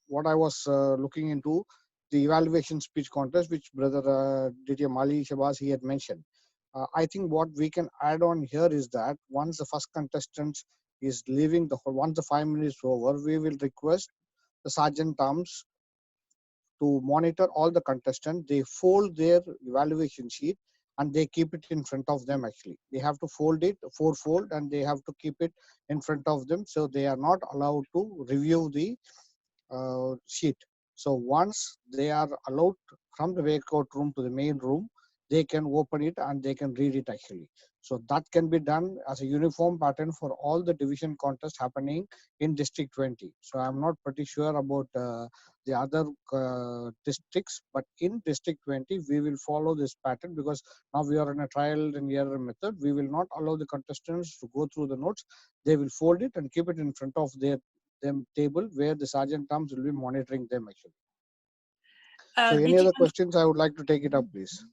what I was looking into, the evaluation speech contest, which brother Didi Mali Shabazz he had mentioned. I think what we can add on here is that once the first contestant is leaving once the 5 minutes over, we will request the sergeant arms to monitor all the contestants. They fold their evaluation sheet and they keep it in front of them actually. They have to fold it, fold, and they have to keep it in front of them. So they are not allowed to review the sheet. So once they are allowed from the breakout room to the main room, they can open it and they can read it actually. So that can be done as a uniform pattern for all the division contests happening in District 20. So I'm not pretty sure about the other districts, but in District 20, we will follow this pattern, because now we are in a trial and error method. We will not allow the contestants to go through the notes. They will fold it and keep it in front of them table where the sergeant arms will be monitoring them actually. So any other questions, I would like to take it up, please.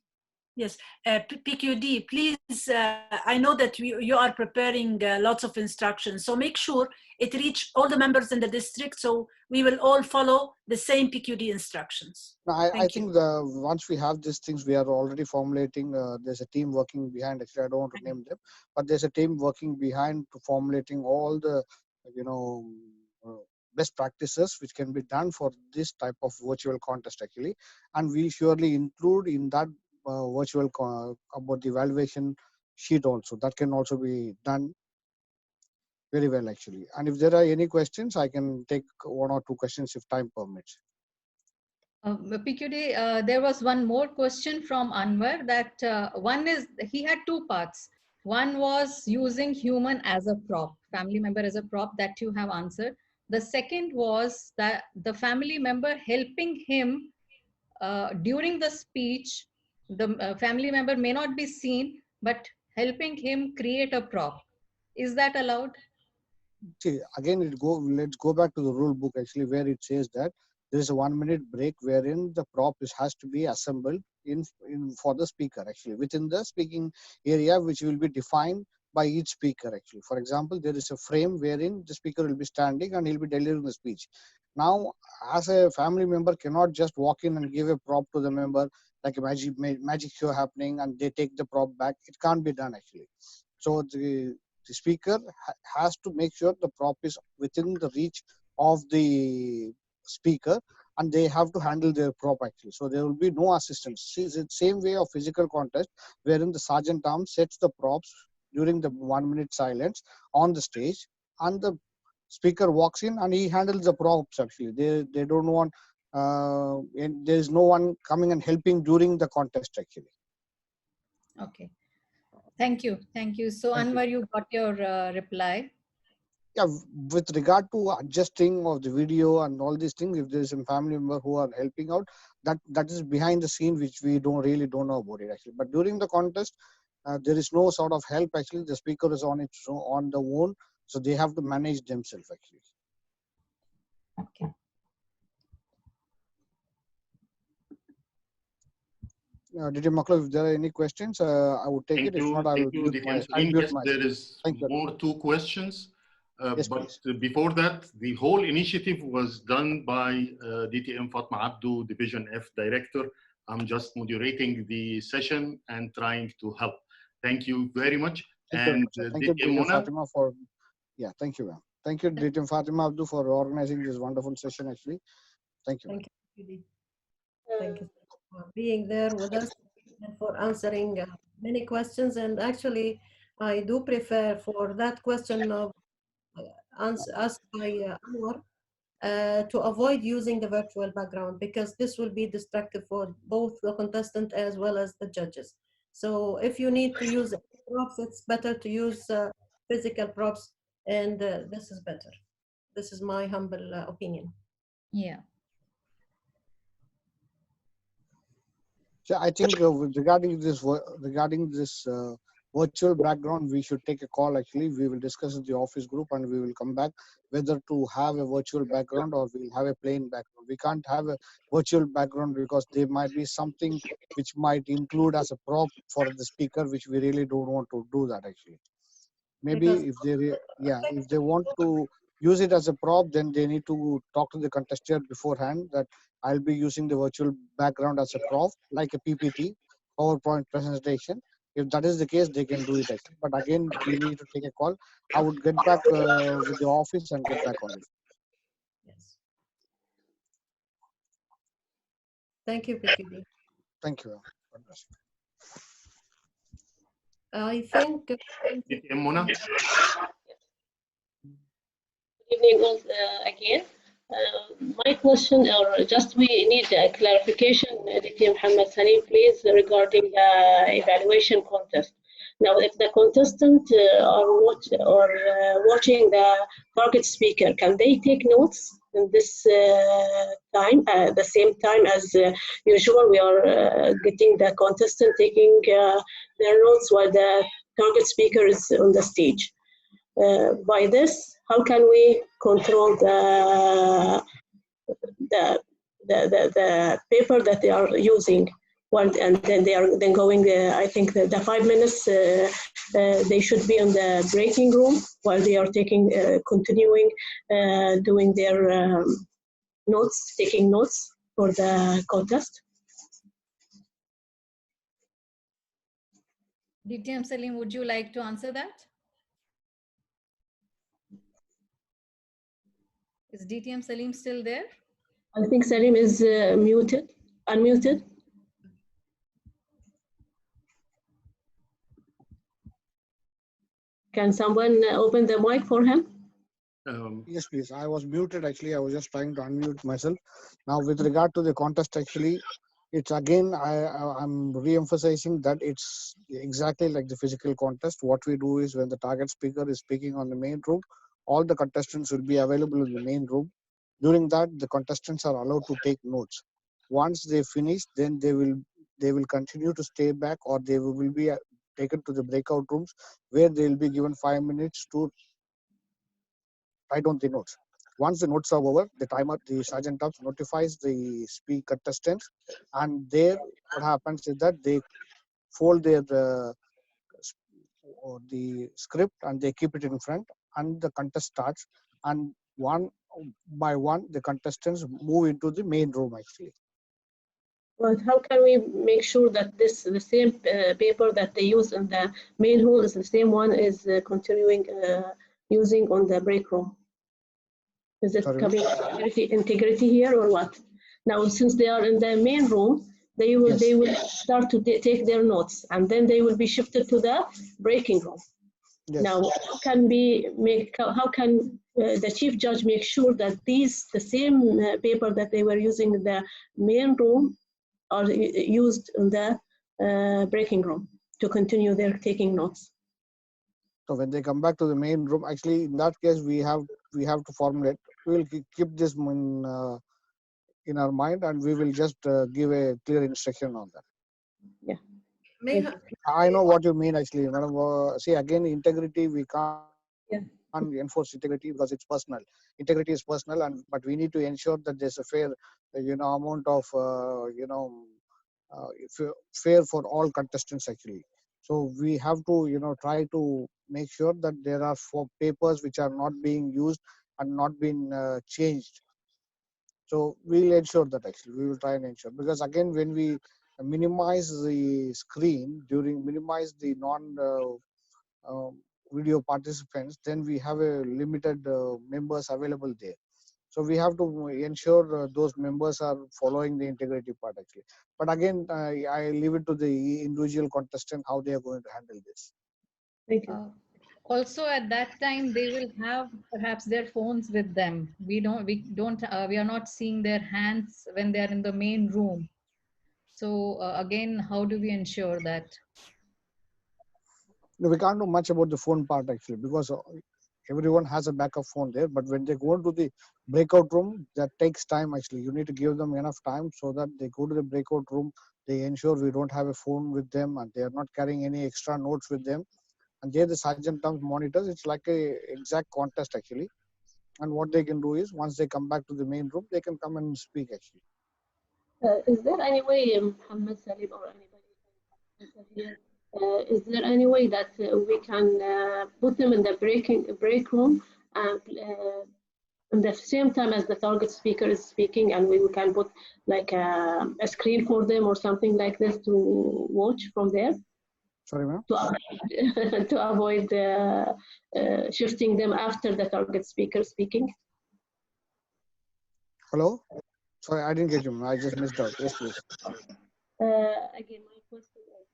Yes, PQD, please, I know that you are preparing lots of instructions, so make sure it reach all the members in the district, so we will all follow the same PQD instructions. No, I think once we have these things, we are already formulating, there's a team working behind, actually I don't want to name them, but there's a team working behind to formulating all the, best practices which can be done for this type of virtual contest actually. And we surely include in that virtual about the evaluation sheet also. That can also be done very well actually. And if there are any questions, I can take one or two questions if time permits. PQD, there was one more question from Anwar, that one is, he had two parts. One was using human as a prop, family member as a prop, that you have answered. The second was that the family member helping him during the speech, the family member may not be seen, but helping him create a prop. Is that allowed? See, again, let's go back to the rule book actually, where it says that there is a 1 minute break wherein the prop has to be assembled in for the speaker actually within the speaking area, which will be defined by each speaker actually. For example, there is a frame wherein the speaker will be standing and he'll be delivering the speech. Now, as a family member cannot just walk in and give a prop to the member like a magic show happening and they take the prop back. It can't be done actually. So the speaker has to make sure the prop is within the reach of the speaker, and they have to handle their prop actually. So there will be no assistance. It's the same way of physical contest wherein the sergeant arm sets the props during the 1 minute silence on the stage, and the speaker walks in and he handles the props actually. They don't want and there is no one coming and helping during the contest actually. Okay. Thank you. Thank you. So Anwar, you got your reply. Yeah, with regard to adjusting of the video and all these things, if there is a family member who are helping out, that is behind the scene, which we don't know about it actually. But during the contest, there is no sort of help actually. The speaker is on the own, so they have to manage themselves actually. Okay. Dr. Makhluf, if there are any questions, I would take it. If not, I will mute Salim. Yes, myself. there is Thank you. more two questions. Yes, But please. before that, the whole initiative was done by DTM Fatma Abdu, Division F Director. I'm just moderating the session and trying to help. Thank you very much. Thank you very much. Thank you, DTM Dr. Mona, Fatima, for thank you, ma'am. Thank you, Dr. Fatima Abdu, for organizing this wonderful session. Actually, thank you. Thank you, Judy. Thank you for being there with us and for answering many questions. And actually, I do prefer for that question of asked by Anwar to avoid using the virtual background because this will be distractive for both the contestant as well as the judges. So if you need to use props, it's better to use physical props, and this is better. This is my humble opinion. Yeah. So I think regarding this virtual background, we should take a call. Actually, we will discuss in the office group, and we will come back whether to have a virtual background or we'll have a plain background. We can't have a virtual background because there might be something which might include as a prop for the speaker, which we really don't want to do that actually. Maybe Because if they want to use it as a prop, then they need to talk to the contestant beforehand that I'll be using the virtual background as a prop, like a PPT, PowerPoint presentation. If that is the case, they can do it actually. But again, we need to take a call. I would get back with the office and get back on it. yes. Thank you, PQD. Thank you. I think DTM Mona. Good evening all again. My question, or just we need a clarification, Dr. Muhammad Salim, please, regarding the evaluation contest. Now, if the contestant are watching the target speaker, can they take notes in this time, the same time as usual? We are getting the contestant taking their notes while the target speaker is on the stage. By this, how can we control the paper that they are using? And then they are then going. I think the 5 minutes they should be in the breaking room while they are continuing doing their notes, taking notes for the contest. DTM Salim, would you like to answer that? Is DTM Salim still there? I think Salim is unmuted. Can someone open the mic for him? Yes, please. I was muted actually. I was just trying to unmute myself. Now, with regard to the contest, actually, it's again, I'm re-emphasizing that it's exactly like the physical contest. What we do is when the target speaker is speaking on the main room, all the contestants will be available in the main room. During that, the contestants are allowed to take notes. Once they finish, then they will continue to stay back, or they will be taken to the breakout rooms where they will be given 5 minutes to write down the notes. Once the notes are over, the sergeant arms notifies the contestants, and there what happens is that they fold their the script and they keep it in front, and the contest starts. And one by one, the contestants move into the main room actually. But how can we make sure that the same paper that they use in the main hall is the same one is continuing using on the break room? Is it coming integrity here or what? Now, since they are in the main room, they will start to take their notes, and then they will be shifted to the breaking room. Yes. Now, how can the chief judge make sure that the same paper that they were using in the main room are used in the breaking room to continue their taking notes? So when they come back to the main room, actually in that case we have to formulate. We will keep this in our mind, and we will just give a clear instruction on that. Yeah. I know what you mean actually, madam. See, again, integrity, we can't enforce integrity because it's personal. Integrity is personal, but we need to ensure that there's a fair amount of fair for all contestants actually. So we have to, try to make sure that there are papers which are not being used and not being changed. So we'll ensure that actually we will try and ensure, because again when we minimize the screen minimize the non video participants, then we have a limited members available there. So we have to ensure those members are following the integrity part actually. But again, I leave it to the individual contestant how they are going to handle this. Thank you. Also, at that time, they will have perhaps their phones with them. We are not seeing their hands when they are in the main room. So again, how do we ensure that? No, we can't do much about the phone part actually, because everyone has a backup phone there. But when they go into the breakout room, that takes time actually. You need to give them enough time so that they go to the breakout room. They ensure we don't have a phone with them and they are not carrying any extra notes with them. And there the sergeant comes monitors. It's like a exact contest actually. And what they can do is once they come back to the main room, they can come and speak actually. Is there any way, Muhammad Salim or anybody can answer here? Is there any way that we can put them in the break room and at the same time as the target speaker is speaking, and we can put like a screen for them or something like this to watch from there? Sorry, ma'am. To avoid shifting them after the target speaker speaking. Hello? Sorry, I didn't get you. I just missed out. Yes, please. Again, my question is,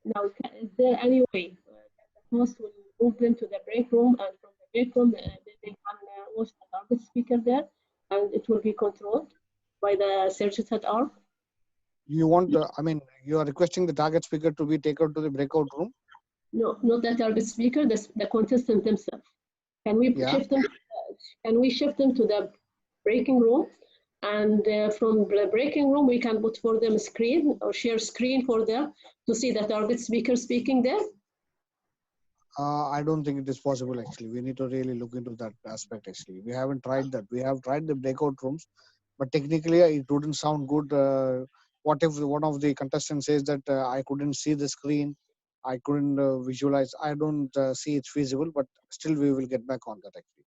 now, is there any way that the host will move them to the break room, and from the break room they can watch the target speaker there, and it will be controlled by the surgeons at arm? You want, you are requesting the target speaker to be taken to the breakout room? No, not the target speaker, the contestant themselves. Can we shift them? Can we shift them to the breaking room? And from the breaking room, we can put for them a screen or share screen for them to see the target speaker speaking there. I don't think it is possible actually. We need to really look into that aspect actually. We haven't tried that. We have tried the breakout rooms, but technically it wouldn't sound good. What if one of the contestants says that I couldn't see the screen, I couldn't visualize? I don't see it's feasible, but still we will get back on that actually.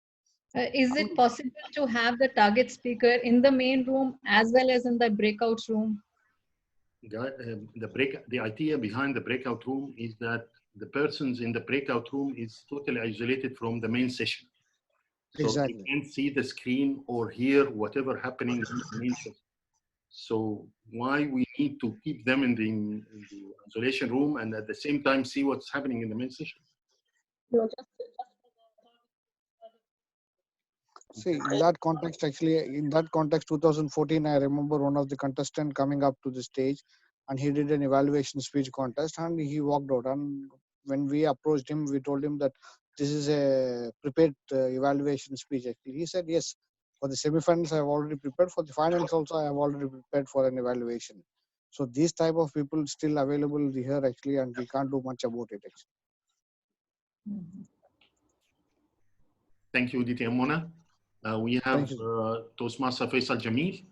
Is it possible to have the target speaker in the main room as well as in the breakout room? The idea behind the breakout room is that the persons in the breakout room is totally isolated from the main session. So exactly. They can't see the screen or hear whatever happening in the main session. So why we need to keep them in the isolation room and at the same time see what's happening in the main session? No, See, in that context, actually, in that context, 2014, I remember one of the contestants coming up to the stage and he did an evaluation speech contest and he walked out. And when we approached him, we told him that this is a prepared evaluation speech. Actually, he said, yes, for the semifinals, I have already prepared. For the finals also, I have already prepared for an evaluation. So these type of people still available here actually, and we can't do much about it actually. Thank you, DTM Mona. We have Toastmaster Faisal Jamil.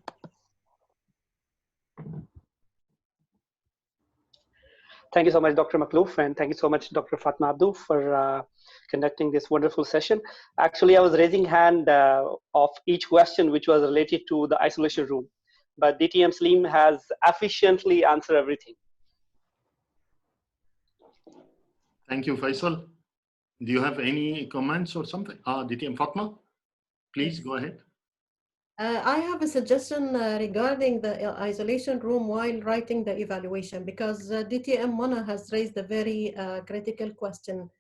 Thank you so much, Dr. Maklouf, and thank you so much, Dr. Fatma Abdu, for conducting this wonderful session. Actually, I was raising hand of each question which was related to the isolation room, but DTM Salim has efficiently answered everything. Thank you, Faisal. Do you have any comments or something? DTM Fatma, please go ahead. I have a suggestion regarding the isolation room while writing the evaluation, because DTM Mona has raised a very critical question.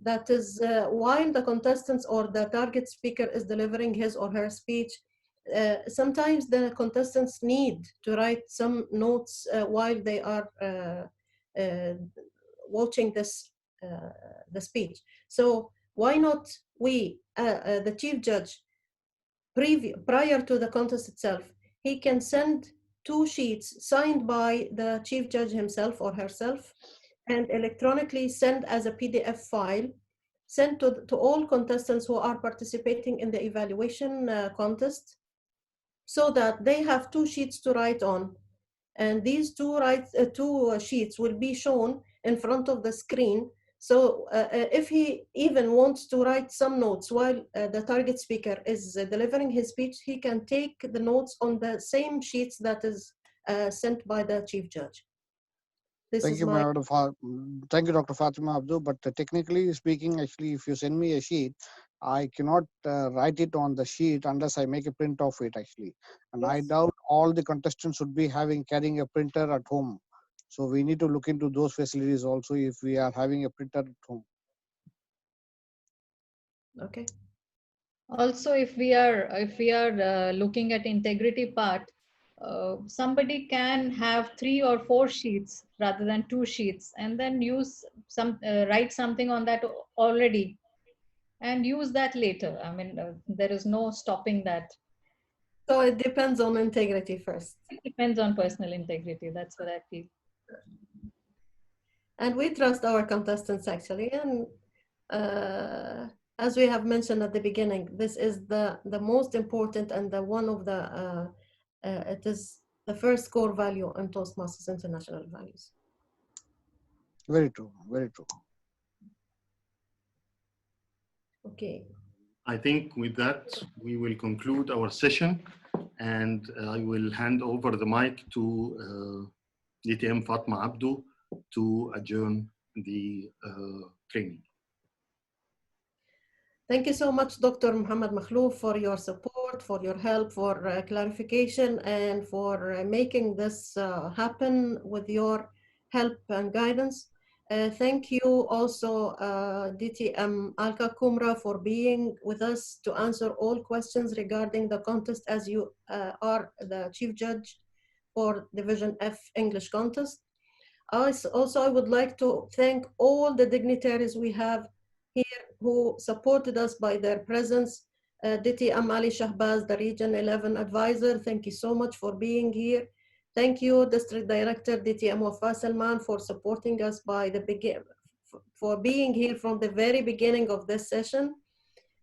That is, while the contestants or the target speaker is delivering his or her speech, sometimes the contestants need to write some notes while they are watching this the speech. So why not we, the chief judge, prior to the contest itself, he can send 2 sheets signed by the chief judge himself or herself and electronically send as a PDF file, sent to all contestants who are participating in the evaluation contest, so that they have 2 sheets to write on. And these two sheets will be shown in front of the screen. So if he even wants to write some notes while the target speaker is delivering his speech, he can take the notes on the same sheets that is sent by the chief judge. Thank you, thank you, Dr. Fatima Abdul. But technically speaking, actually, if you send me a sheet, I cannot write it on the sheet unless I make a print of it, actually. And I doubt all the contestants would be carrying a printer at home. So we need to look into those facilities also if we are having a printer at home. Okay. Also, if we are looking at integrity part, somebody can have 3 or 4 sheets rather than 2 sheets, and then use write something on that already, and use that later. I mean, there is no stopping that. So it depends on integrity first. It depends on personal integrity. That's what I feel. And we trust our contestants actually, and as we have mentioned at the beginning, this is the most important and the one of the it is the first core value in Toastmasters International values. Very true, very true. Okay. I think with that, we will conclude our session, and I will hand over the mic to DTM Fatma Abdu to adjourn the training. Thank you so much, Dr. Muhammad Makhlouf, for your support, for your help, for clarification, and for making this happen with your help and guidance. Thank you also, DTM Alka Kumra, for being with us to answer all questions regarding the contest, as you are the chief judge for Division F English contest. Also, I would like to thank all the dignitaries we have here who supported us by their presence. DTM Ali Shahbaz, the Region 11 advisor, thank you so much for being here. Thank you, District Director DTM Wafa Salman, for supporting us by for being here from the very beginning of this session.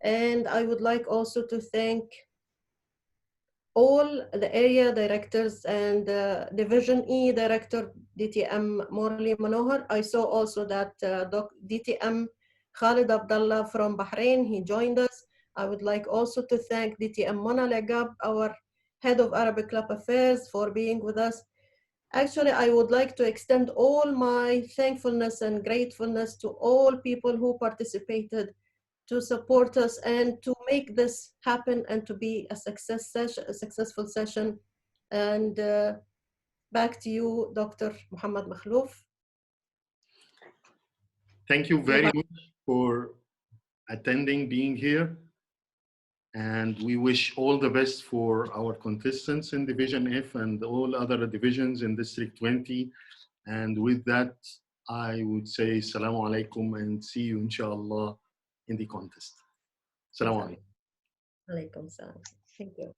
And I would like also to thank all the area directors and Division E Director DTM Morley Manohar. I saw also that DTM Khalid Abdullah from Bahrain, he joined us. I would like also to thank DTM Mona Legab, our Head of Arabic Club Affairs, for being with us. Actually, I would like to extend all my thankfulness and gratefulness to all people who participated to support us and to make this happen and to be a successful session. And back to you, Dr. Muhammad Makhlouf. Thank you very much for attending, being here. And we wish all the best for our contestants in Division F and all other divisions in District 20. And with that, I would say Assalamu alaikum and see you, inshallah, in the contest. Assalamu alaikum. Alaikum salam. Thank you.